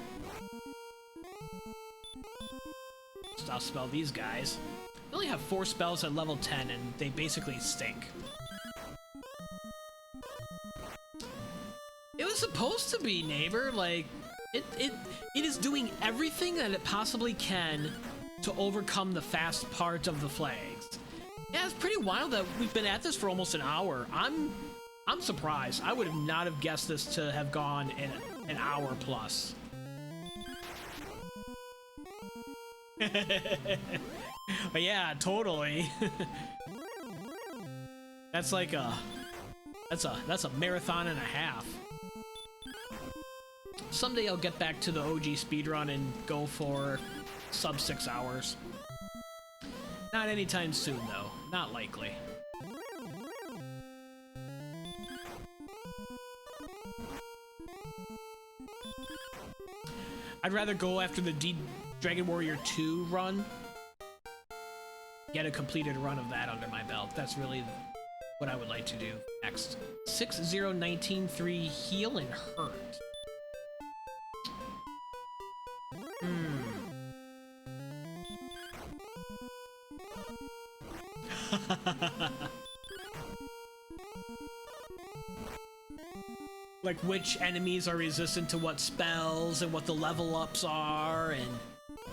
Stop spell these guys. We only have 4 spells at level 10, and they basically stink. It was supposed to be, neighbor. Like, it is doing everything that it possibly can to overcome the fast part of the flags. Yeah, it's pretty wild that we've been at this for almost an hour. I'm surprised. I would have not have guessed this to have gone in an hour plus. But yeah, totally. That's like that's a marathon and a half. Someday I'll get back to the OG speedrun and go for sub 6 hours. Not anytime soon though. Not likely. I'd rather go after the Dragon Warrior 2 run. Get a completed run of that under my belt. That's really what I would like to do next. 6-0-19-3 heal and hurt. Like which enemies are resistant to what spells and what the level ups are and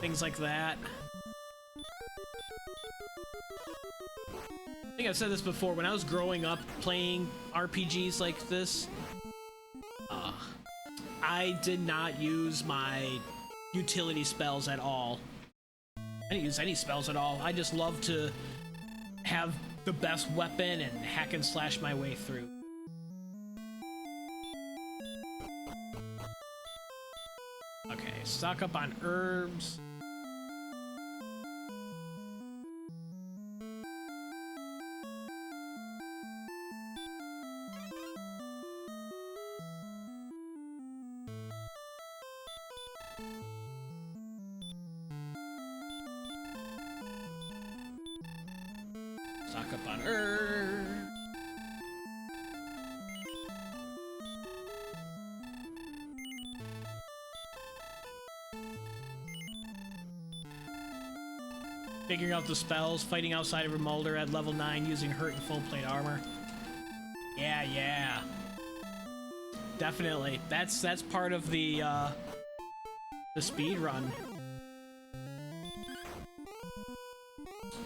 things like that. I think I've said this before, when I was growing up playing RPGs like this, I did not use my utility spells at all. I didn't use any spells at all. I just loved to have the best weapon and hack and slash my way through. Okay, stock up on herbs. Stock up on herbs. Figuring out the spells, fighting outside of Remolder at level 9 using hurt and full plate armor. Yeah. Definitely. That's part of the speed run.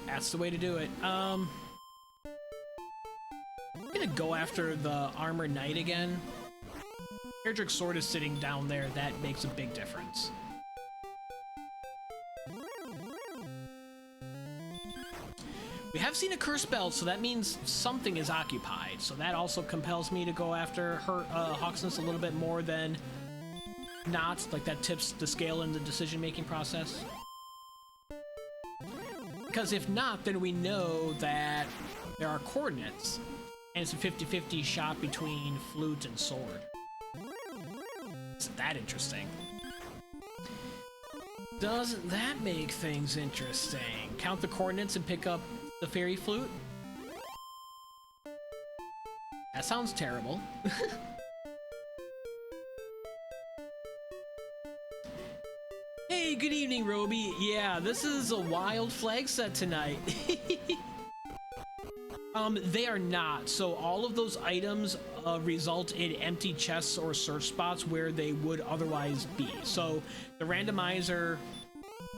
That's the way to do it. I'm gonna go after the Armor Knight again. Erdrick's sword is sitting down there. That makes a big difference. We have seen a curse belt, so that means something is occupied. So that also compels me to go after her Hoxus a little bit more than not. Like that tips the scale in the decision-making process. Because if not, then we know that there are coordinates, and it's a 50-50 shot between flute and sword. Isn't that interesting? Doesn't that make things interesting? Count the coordinates and pick up the fairy flute? That sounds terrible. Hey, good evening, Roby. Yeah, this is a wild flag set tonight. They are not. So all of those items result in empty chests or search spots where they would otherwise be. So the randomizer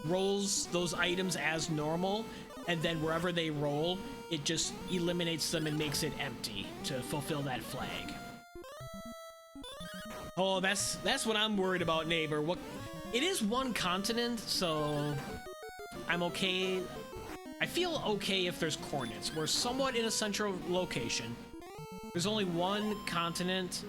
rolls those items as normal, and then wherever they roll, it just eliminates them and makes it empty to fulfill that flag. Oh, that's what I'm worried about, neighbor. What? It is one continent, so I'm okay. I feel okay if there's coordinates. We're somewhat in a central location. There's only one continent.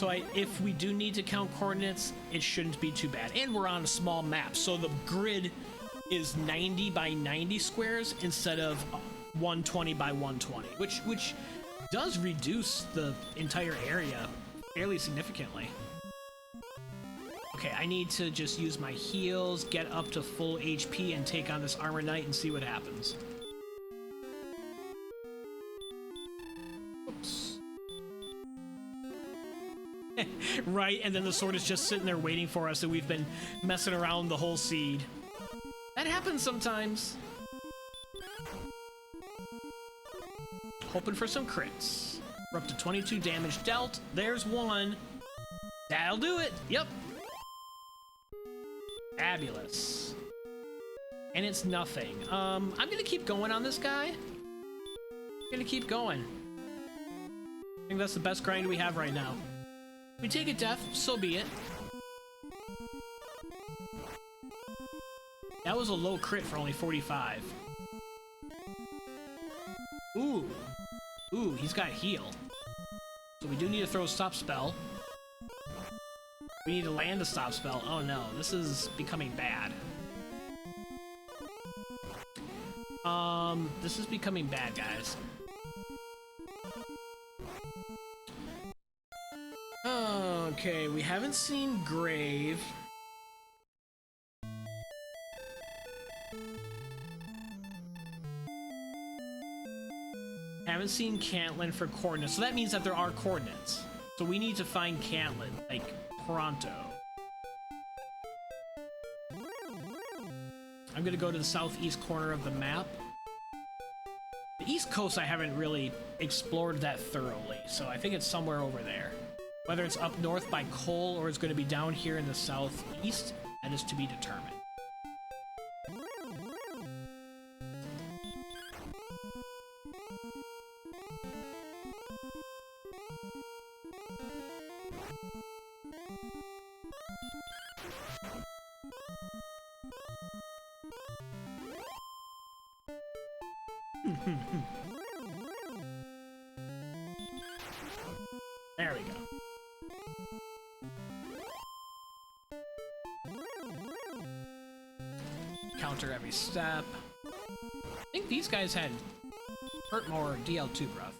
So if we do need to count coordinates, it shouldn't be too bad. And we're on a small map, so the grid is 90 by 90 squares instead of 120 by 120, which does reduce the entire area fairly significantly. Okay, I need to just use my heals, get up to full HP, and take on this Armor Knight and see what happens. Oops. Right, and then the sword is just sitting there waiting for us, and we've been messing around the whole seed. That happens sometimes. Hoping for some crits. We're up to 22 damage dealt. There's one. That'll do it. Yep. Fabulous. And it's nothing. I'm gonna keep going on this guy. I'm gonna keep going. I think that's the best grind we have right now. If we take a death, so be it. That was a low crit for only 45. Ooh. Ooh, he's got heal. So we do need to throw a stop spell. We need to land a stop spell. Oh no, this is becoming bad. This is becoming bad, guys. Okay, we haven't seen Grave. Haven't seen Cantlin for coordinates, so that means that there are coordinates. So we need to find Cantlin, like, pronto. I'm gonna go to the southeast corner of the map. The east coast I haven't really explored that thoroughly, so I think it's somewhere over there. Whether it's up north by Cole or it's gonna be down here in the southeast, that is to be determined. There we go. Counter every step. I think these guys had Hurt more DL2 breath.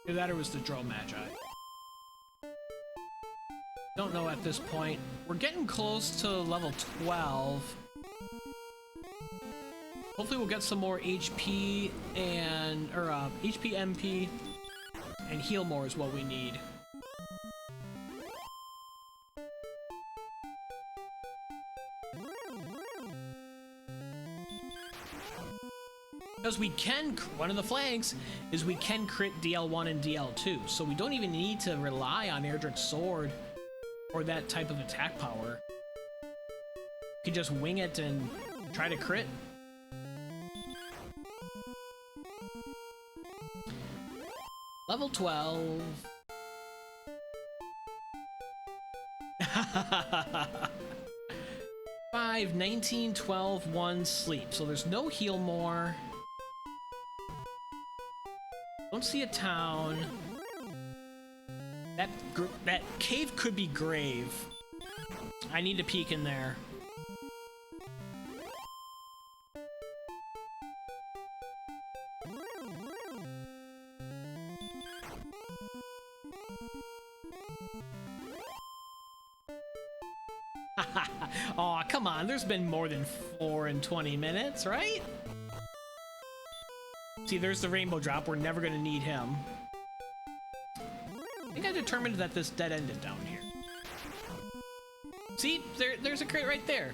Either that or was the Drow Magi. Don't know at this point. We're getting close to level 12. Hopefully we'll get some more HP and, HP MP, and heal more is what we need. Because we can, one of the flags is we can crit DL1 and DL2, so we don't even need to rely on Erdrick's sword or that type of attack power. We can just wing it and try to crit. Level 12. 5, 19, 12, 1 sleep. So there's no heal more. Don't see a town. That cave could be Grave. I need to peek in there. Aw, come on, there's been more than 4 and 20 minutes, right? See, there's the rainbow drop. We're never gonna need him. I think I determined that this dead-ended down here. See, there's a crit right there.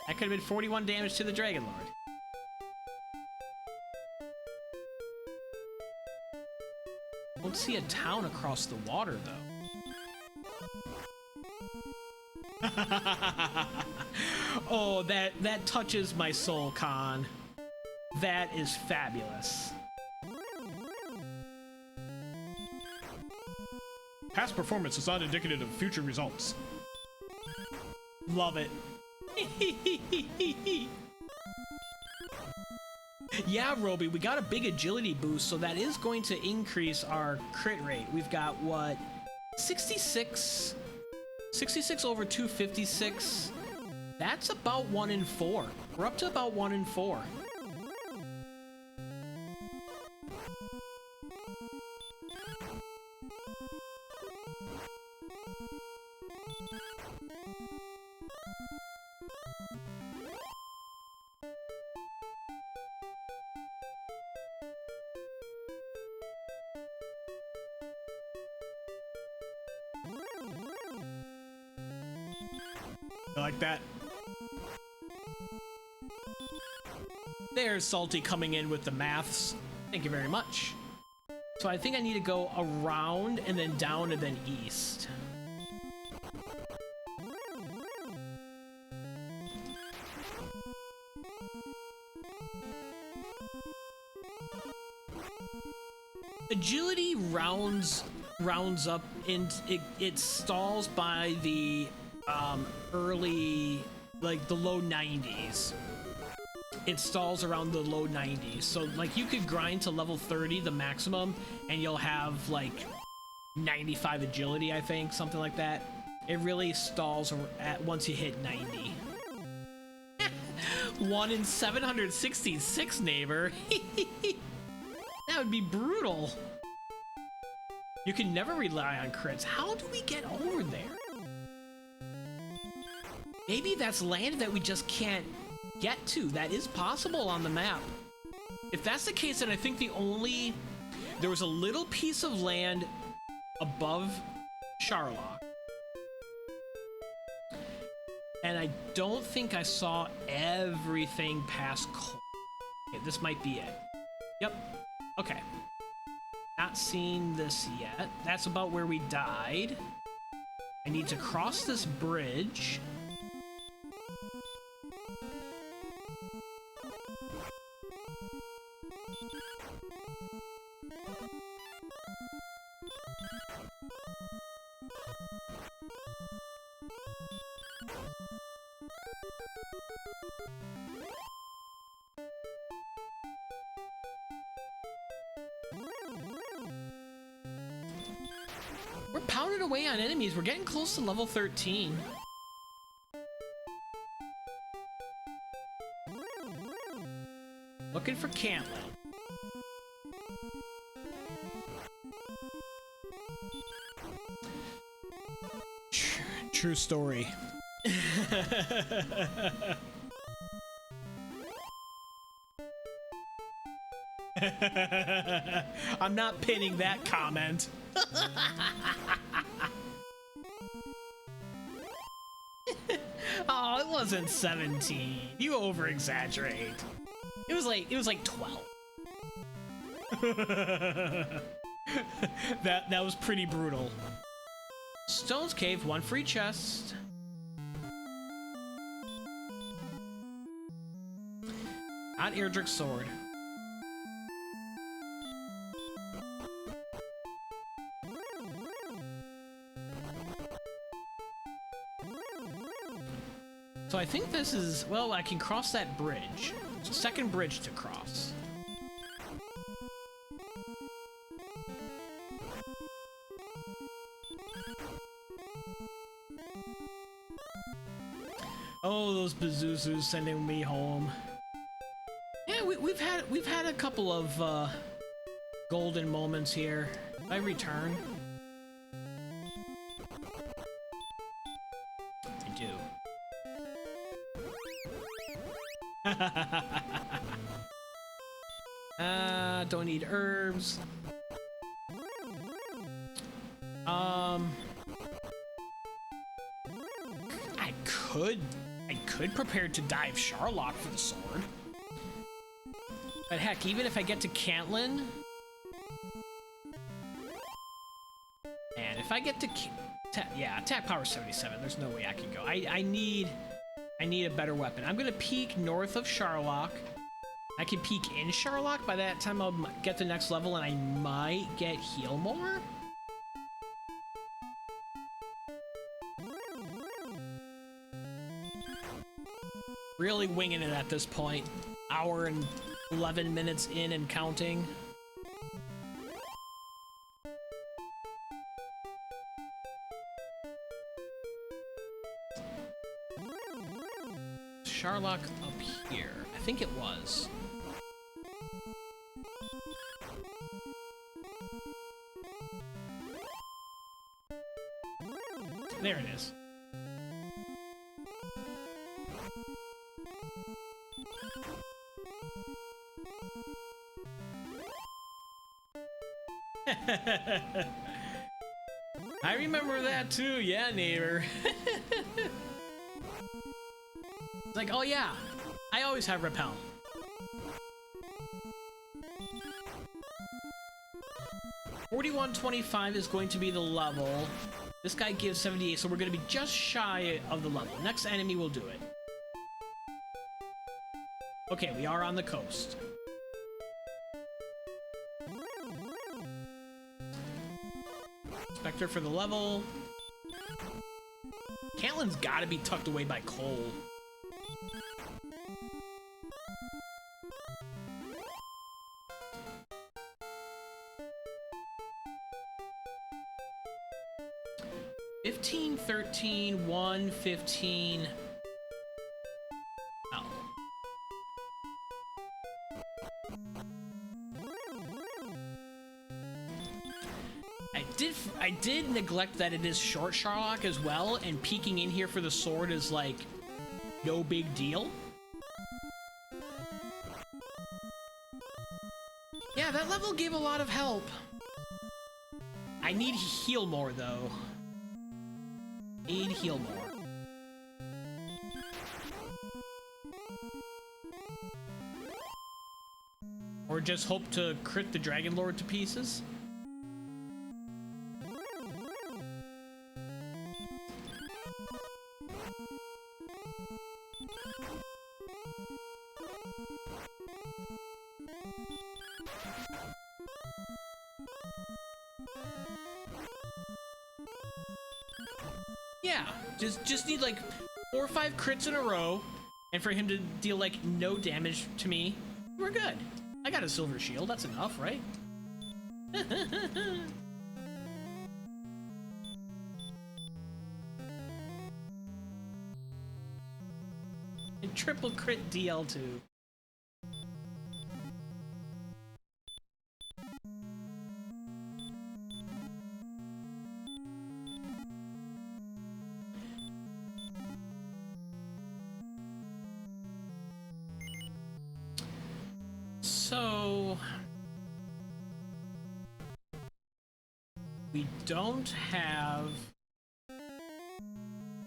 That could have been 41 damage to the Dragonlord. Don't see a town across the water, though. Oh, that touches my soul, Khan. That is fabulous. Past performance is not indicative of future results. Love it. Yeah, Roby, we got a big agility boost, so that is going to increase our crit rate. We've got, what, 66 over 256. That's about 1 in 4. We're up to about 1 in 4. Like that. There's Salty coming in with the maths. Thank you very much. So I think I need to go around and then down and then east. Agility rounds up and it stalls by the early, like the low 90s. It stalls around the low 90s. So like you could grind to level 30, the maximum, and you'll have like 95 agility, I think, something like that. It really stalls at once you hit 90. 1 in 766, neighbor. That would be brutal. You can never rely on crits. How do we get over there? Maybe that's land that we just can't get to. That is possible on the map. If that's the case, then I think there was a little piece of land above Charlock. And I don't think I saw everything past Cole. Okay, this might be it. Yep. Okay. Not seen this yet. That's about where we died. I need to cross this bridge. We're pounding away on enemies. We're getting close to level 13. Looking for Cantlin. True story. I'm not pinning that comment. Oh, it wasn't 17. You over-exaggerate. It was like 12. That was pretty brutal. Stone's Cave, 1 free chest. Got Erdrick's sword. So I think this is, well, I can cross that bridge. It's a second bridge to cross. Oh, those Bazuzus sending me home. Yeah, we've had a couple of golden moments here. I return. I do. Don't need herbs. I could prepare to dive Charlock for the sword. But heck, even if I get to Cantlin, and if I get to yeah, attack power 77, there's no way I can go. I need a better weapon. I'm gonna peek north of Charlock. I can peek in Charlock. By that time, I'll get the next level, and I might get heal more. Really winging it at this point. Hour and 11 minutes in and counting. Charlock up here? I think it was. There it is. I remember that too, yeah, neighbor. It's like, oh yeah, I always have repel. $41.25 is going to be the level. This guy gives 78, so we're going to be just shy of the level. Next enemy will do it. Okay, we are on the coast. Spectre for the level. Cantlin's got to be tucked away by coal. $15, $13, $1, $15. Oh. I did neglect that it is short Charlock as well, and peeking in here for the sword is like no big deal. Yeah, that level gave a lot of help. I need heal more though. Need heal more. Or just hope to crit the Dragonlord to pieces. Yeah, just need like 4 or 5 crits in a row, and for him to deal like no damage to me, we're good. I got a silver shield, that's enough, right? And triple crit DL2. So we don't have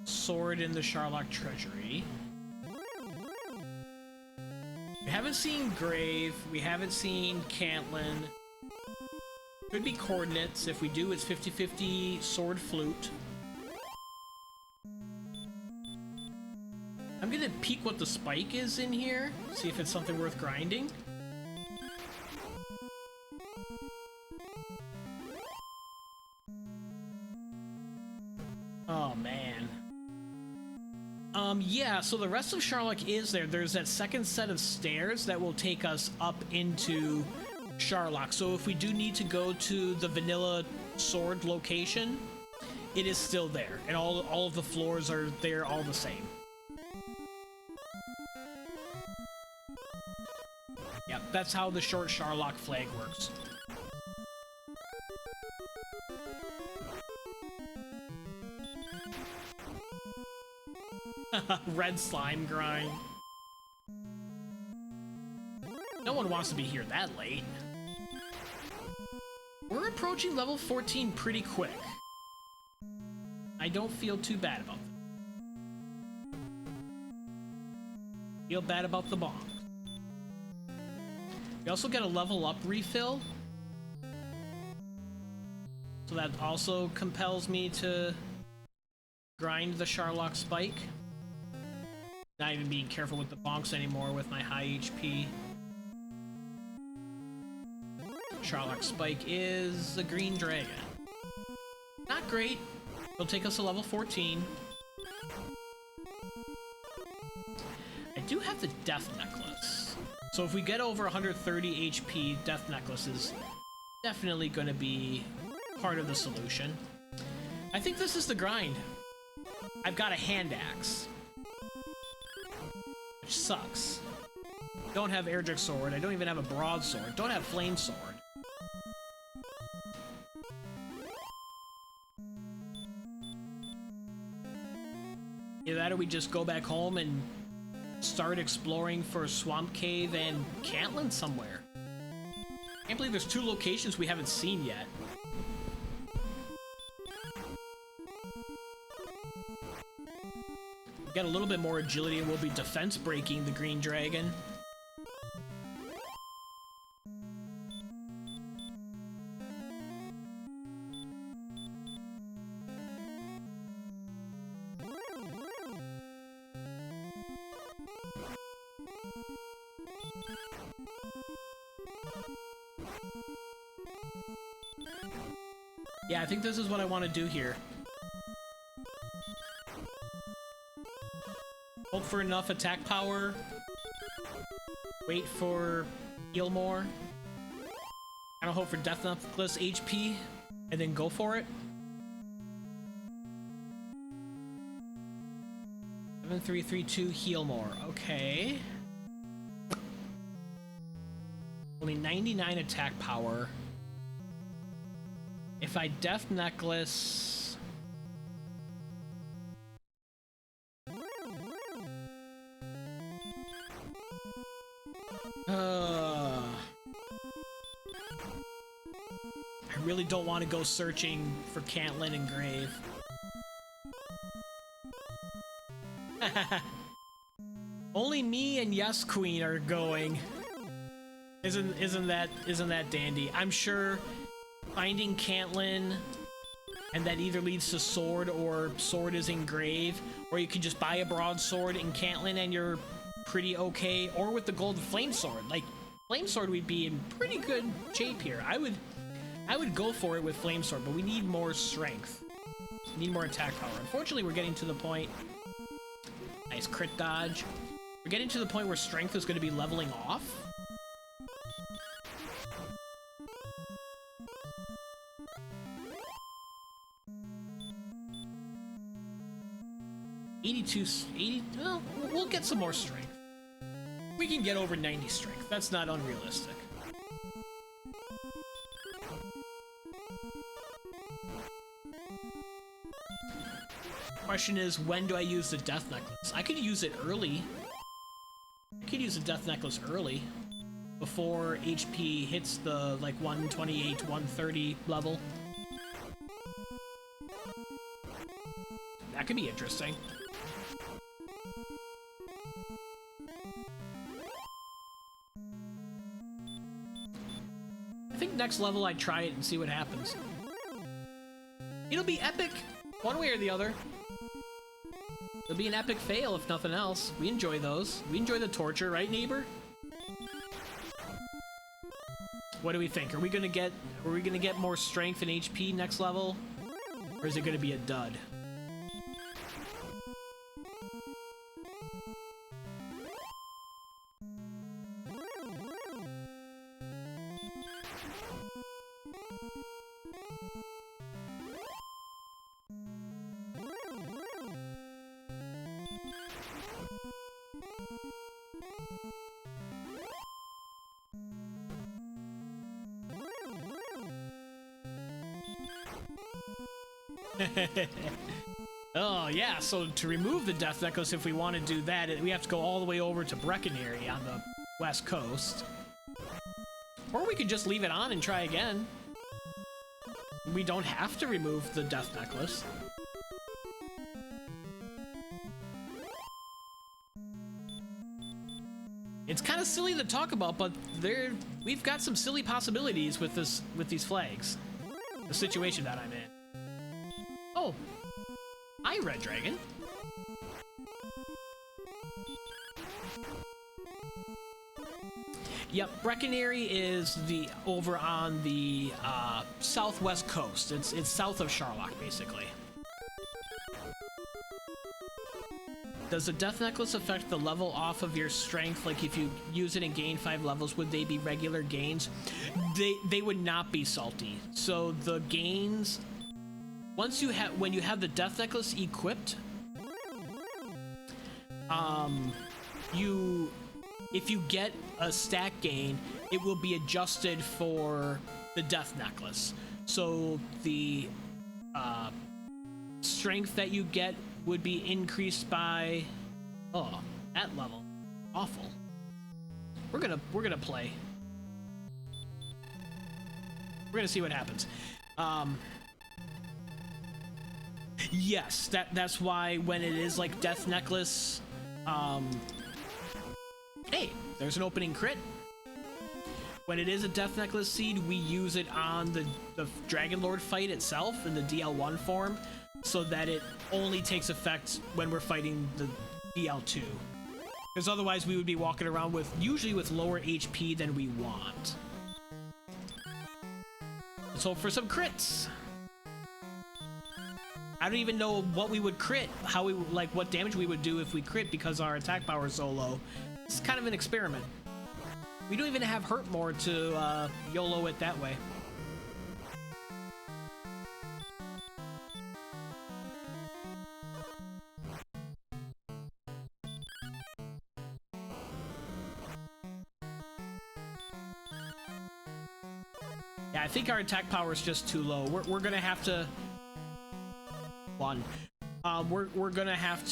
sword in the Charlock Treasury. We haven't seen Grave. We haven't seen Cantlin. Could be coordinates. If we do, it's 50-50 sword flute. I'm gonna peek what the spike is in here, see if it's something worth grinding. Oh man. Yeah, so the rest of Charlock is there. There's that second set of stairs that will take us up into Charlock. So if we do need to go to the vanilla sword location, it is still there. And all of the floors are there all the same. Yep, that's how the short Charlock flag works. Red slime grind. No one wants to be here that late. We're approaching level 14 pretty quick. I don't feel too bad about them. Feel bad about the bonk. We also get a level up refill. So that also compels me to grind the Charlock spike. Not even being careful with the bonks anymore with my high HP. Charlock spike is a green dragon. Not great. It'll take us to level 14. I do have the death necklace. So if we get over 130 HP, death necklace is definitely going to be part of the solution. I think this is the grind. I've got a hand axe. which sucks. Don't have Erdrick sword. I don't even have a broadsword. Don't have flame sword. Either that or we just go back home and start exploring for Swamp Cave and Cantland somewhere. Can't believe there's 2 locations we haven't seen yet. We got a little bit more agility and we'll be defense breaking the green dragon. Yeah, I think this is what I want to do here. Hope for enough attack power. Wait for heal more. I don't hope for Death Necklace HP, and then go for it. 7332 heal more. Okay. Only 99 attack power. If I Death Necklace... I really don't want to go searching for Cantland and Grave. Only me and Yes Queen are going. Isn't that dandy? I'm sure finding Cantland and that either leads to sword or sword is in Grave, or you can just buy a broadsword in Cantland and you're pretty okay, or with the gold flame sword. Like flame sword, we'd be in pretty good shape here. I would go for it with flame sword, but we need more strength. We need more attack power. Unfortunately, we're getting to the point. Nice crit dodge. We're getting to the point where strength is going to be leveling off. Well, we'll get some more strength. We can get over 90 strength. That's not unrealistic. Question is, when do I use the Death Necklace? I could use it early. I could use the Death Necklace early, before HP hits the, like, 128, 130 level. That could be interesting. I think next level I'd try it and see what happens. It'll be epic, one way or the other. It'll be an epic fail if nothing else. We enjoy those. We enjoy the torture, right, neighbor? What do we think? Are we gonna get more strength and HP next level? Or is it gonna be a dud? Oh yeah, so to remove the Death Necklace, if we want to do that, we have to go all the way over to Breckenary on the west coast. Or we could just leave it on and try again. We don't have to remove the Death Necklace. It's kind of silly to talk about, but we've got some silly possibilities with these flags. The situation that I'm in. Oh, hi, Red Dragon. Yep, Breckenary is over on the southwest coast. It's south of Charlock, basically. Does the Death Necklace affect the level off of your strength? Like if you use it and gain 5 levels, would they be regular gains? They would not be salty. So the gains, when you have the Death Necklace equipped, if you get a stat gain, it will be adjusted for the death necklace. So the strength that you get would be increased by, oh, that level. Awful. We're gonna play. We're gonna see what happens. Yes, that's why when it is like death necklace, hey, there's an opening crit. When it is a death necklace seed, we use it on the Dragonlord fight itself in the DL1 form, so that it only takes effect when we're fighting the DL2. Because otherwise we would be walking around usually with lower HP than we want. So for some crits. I don't even know what we would crit, what damage we would do if we crit, because our attack power is so low. It's kind of an experiment. We don't even have hurt more to YOLO it that way. Yeah, I think our attack power is just too low. We're gonna have to we're gonna have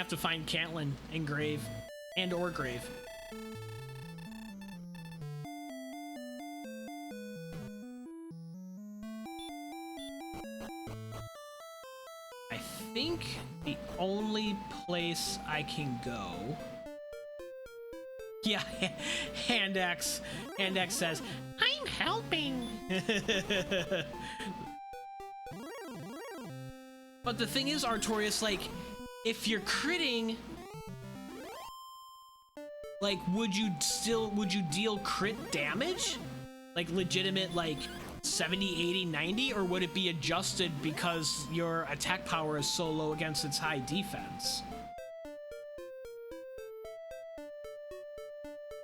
to find Caitlin and Grave or Grave. I think the only place I can go. Yeah, Handax says, "I'm helping." But the thing is, Artorias, like, if you're critting, like, would you deal crit damage? Like, legitimate, like, 70, 80, 90? Or would it be adjusted because your attack power is so low against its high defense?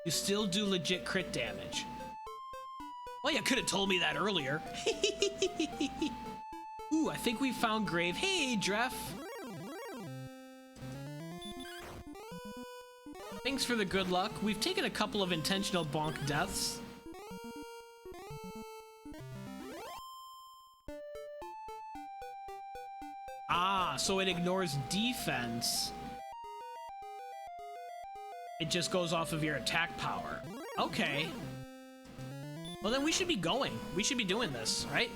You still do legit crit damage. Well, you could have told me that earlier. Ooh, I think we found Grave. Hey, Dreff. Thanks for the good luck. We've taken a couple of intentional bonk deaths. Ah, so it ignores defense. It just goes off of your attack power. Okay. Well, then we should be going. We should be doing this, right?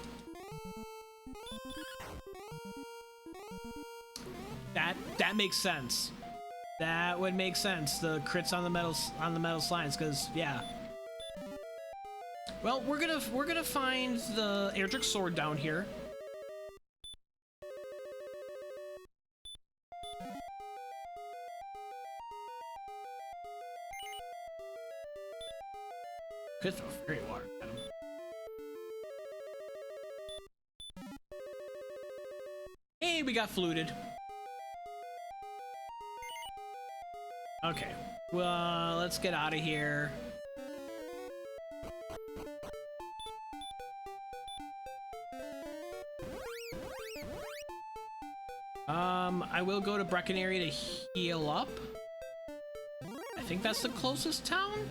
That makes sense. That would make sense. The crits on the metal slimes, because yeah. Well, we're gonna find the Erdrick sword down here. Could throw fairy water at him. Hey, we got fluted. Okay, well, let's get out of here. I will go to Brecon area to heal up. I think that's the closest town.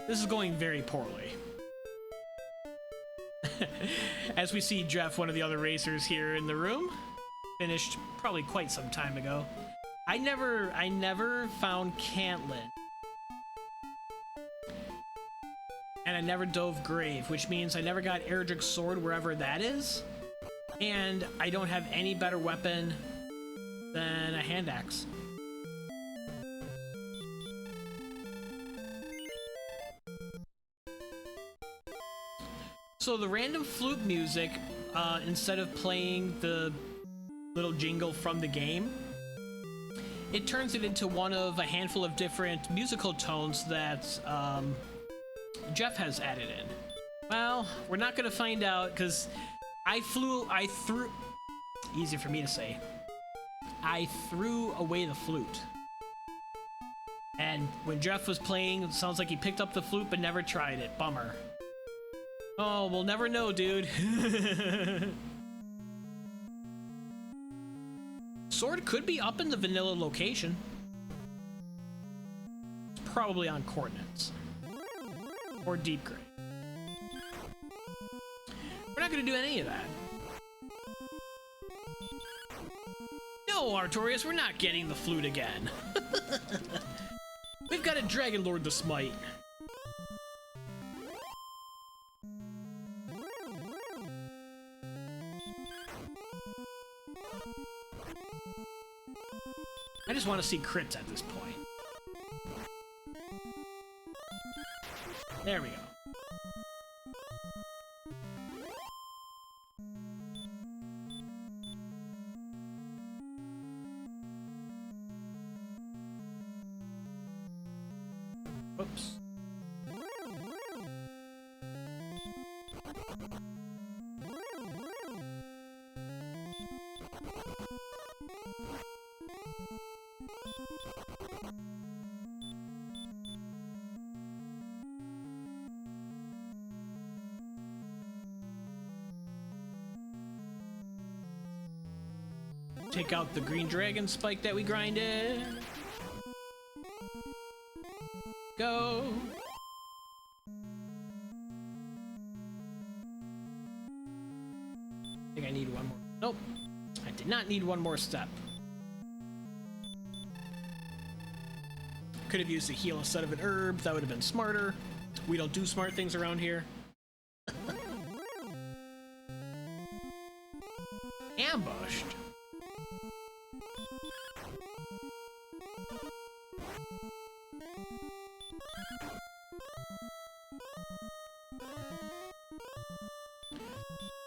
This is going very poorly. As we see Jeff, one of the other racers here in the room, finished probably quite some time ago. I never found Caitlin. And I never dove Grave, which means I never got Erdrick's sword wherever that is. And I don't have any better weapon than a hand axe. So the random flute music, instead of playing the little jingle from the game, it turns it into one of a handful of different musical tones that Jeff has added in. Well, we're not gonna find out because I threw, easy for me to say, I threw away the flute. And when Jeff was playing, it sounds like he picked up the flute but never tried it. Bummer. Oh, we'll never know, dude. Sword could be up in the vanilla location. It's probably on coordinates. Or deep gray. We're not going to do any of that. No, Artorias, we're not getting the flute again. We've got a Dragonlord to smite. I just want to see crits at this point. There we go. Whoops. Take out the green dragon spike that we grinded. Go. I think I need one more. Nope. I did not need one more step. Could have used a heal instead of an herb. That would have been smarter. We don't do smart things around here. Ambushed.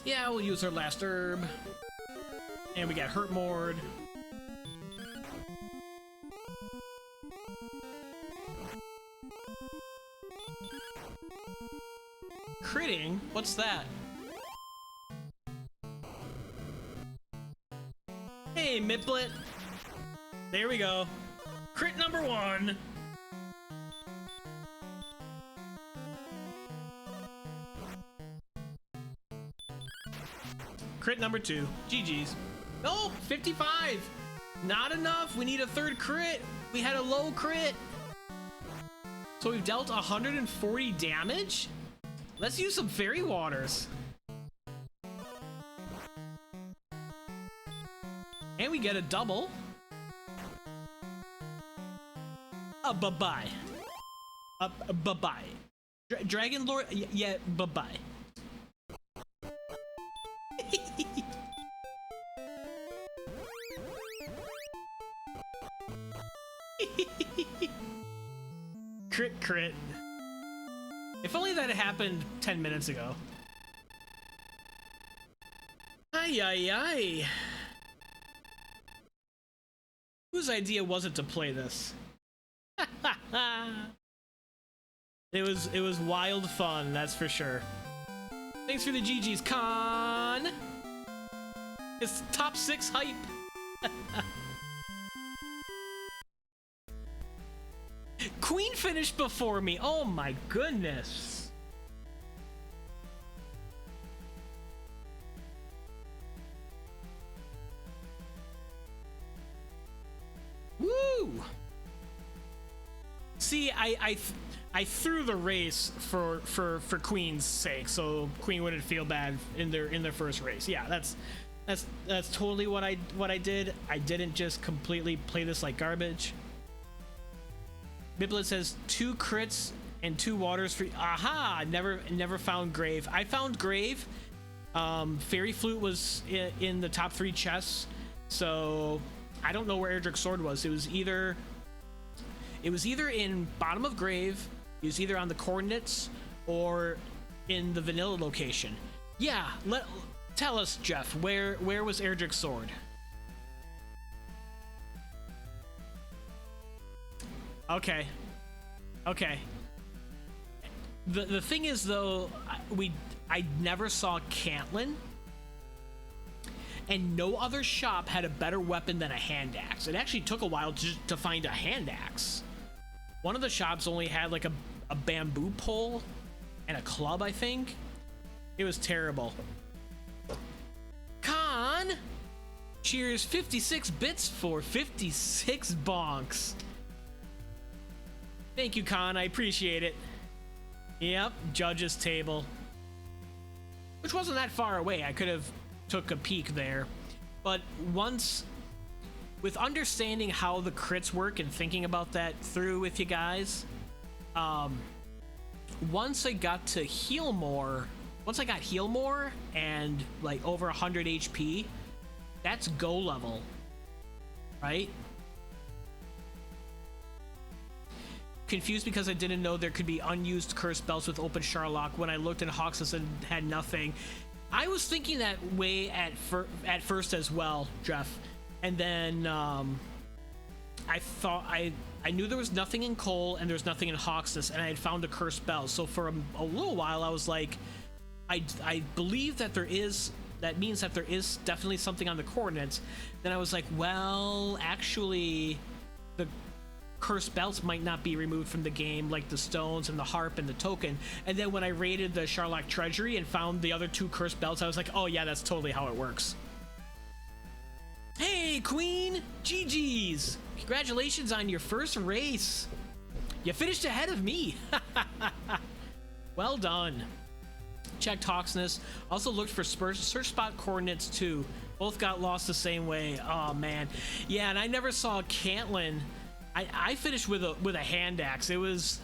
Yeah, we'll use our last herb. And we got Hurt Mord. Critting? What's that? Hey, Miplet. There we go. Crit number 1. Crit number 2. GG's. No, 55. Not enough. We need a third crit. We had a low crit. So we've dealt 140 damage. Let's use some fairy waters. And we get a double. Bye-bye. Bye-bye. Dragonlord, yeah, bye-bye. Crit. If only that had happened 10 minutes ago. Ay. Whose idea was it to play this? It was wild fun, that's for sure. Thanks for the GG's, Con. It's top 6 hype. Queen finished before me. Oh my goodness. Woo! See, I threw the race for Queen's sake, so Queen wouldn't feel bad in their first race. Yeah, that's totally what I did. I didn't just completely play this like garbage. Biblet says 2 crits and 2 waters for. Aha! Never found Grave. I found Grave. Fairy Flute was in the top 3 chests, so I don't know where Erdrick's sword was. It was either in bottom of Grave. It was either on the coordinates or in the vanilla location. Yeah, tell us, Jeff. Where was Erdrick's sword? Okay. The thing is, though, I never saw Cantlin, and no other shop had a better weapon than a hand axe. It actually took a while to find a hand axe. One of the shops only had like a bamboo pole and a club, I think. It was terrible. Con, Cheers, 56 bits for 56 bonks. Thank you, Khan. I appreciate it. Yep, judge's table. Which wasn't that far away. I could have took a peek there. But once, with understanding how the crits work and thinking about that through with you guys, once I got heal more and like over 100 HP, that's go level, right? Confused because I didn't know there could be unused curse spells with open Charlock when I looked in Hoxus and had nothing. I was thinking that way at first as well, Jeff. And then I thought I knew there was nothing in Cole and there was nothing in Hoxus, and I had found a curse spell. So for a little while I was like, I believe that that means that there is definitely something on the coordinates. Then I was like, well, actually, the cursed belts might not be removed from the game, like the stones and the harp and the token. And then when I raided the Charlock treasury and found the other 2 cursed belts, I was like, oh yeah, that's totally how it works. Hey, Queen! GG's! Congratulations on your first race! You finished ahead of me! Well done. Checked Hawksness. Also looked for search spot coordinates too. Both got lost the same way. Oh man. Yeah, and I never saw Cantlin. I finished with a hand axe. It was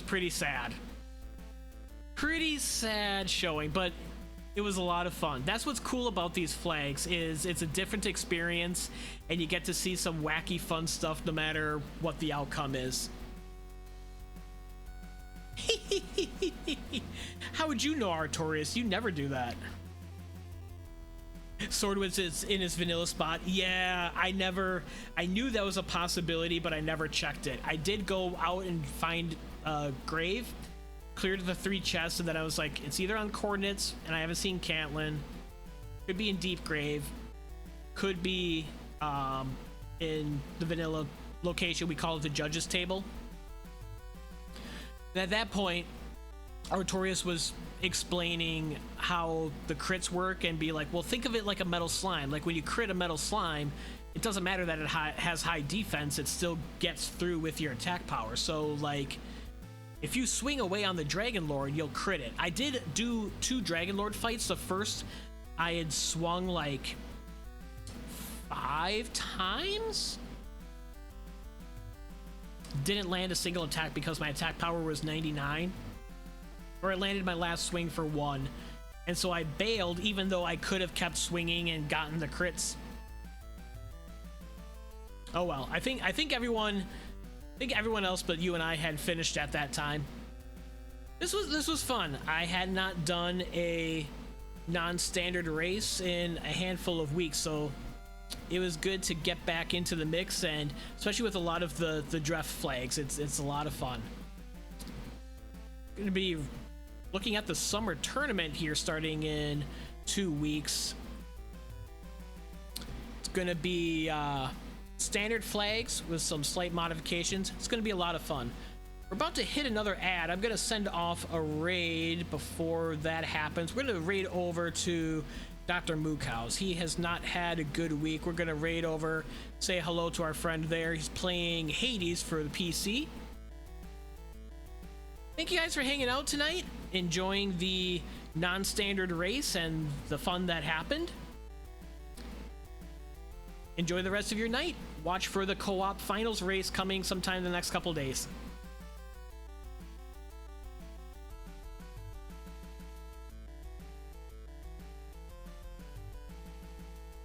pretty sad. Pretty sad showing, but it was a lot of fun. That's what's cool about these flags, is it's a different experience and you get to see some wacky fun stuff no matter what the outcome is. How would you know, Artorias? You never do that. Swordwoods is in his vanilla spot. Yeah, I knew that was a possibility, but I never checked it. I did go out and find a grave, cleared the 3 chests, and then I was like, it's either on coordinates, and I haven't seen Cantlin. Could be in Deep Grave. Could be in the vanilla location. We call it the judge's table. And at that point, Artorias was explaining how the crits work and be like, well, think of it like a metal slime. Like when you crit a metal slime, it doesn't matter that it has high defense, it still gets through with your attack power. So like, if you swing away on the Dragonlord, you'll crit it. I did do 2 Dragonlord fights. The first, I had swung like 5 times. Didn't land a single attack because my attack power was 99. Or I landed my last swing for 1. And so I bailed, even though I could have kept swinging and gotten the crits. Oh well, I think everyone else but you and I had finished at that time. This was fun. I had not done a non-standard race in a handful of weeks, so it was good to get back into the mix, and especially with a lot of the Dref flags, it's a lot of fun. Gonna be looking at the summer tournament here starting in 2 weeks. It's gonna be standard flags with some slight modifications. It's gonna be a lot of fun. We're about to hit another ad. I'm gonna send off a raid before that happens. We're gonna raid over to Dr. Mookhouse. He has not had a good week. We're gonna raid over, say hello to our friend there. He's playing Hades for the PC. Thank you guys for hanging out tonight, enjoying the non-standard race and the fun that happened. Enjoy the rest of your night. Watch for the co-op finals race coming sometime in the next couple days.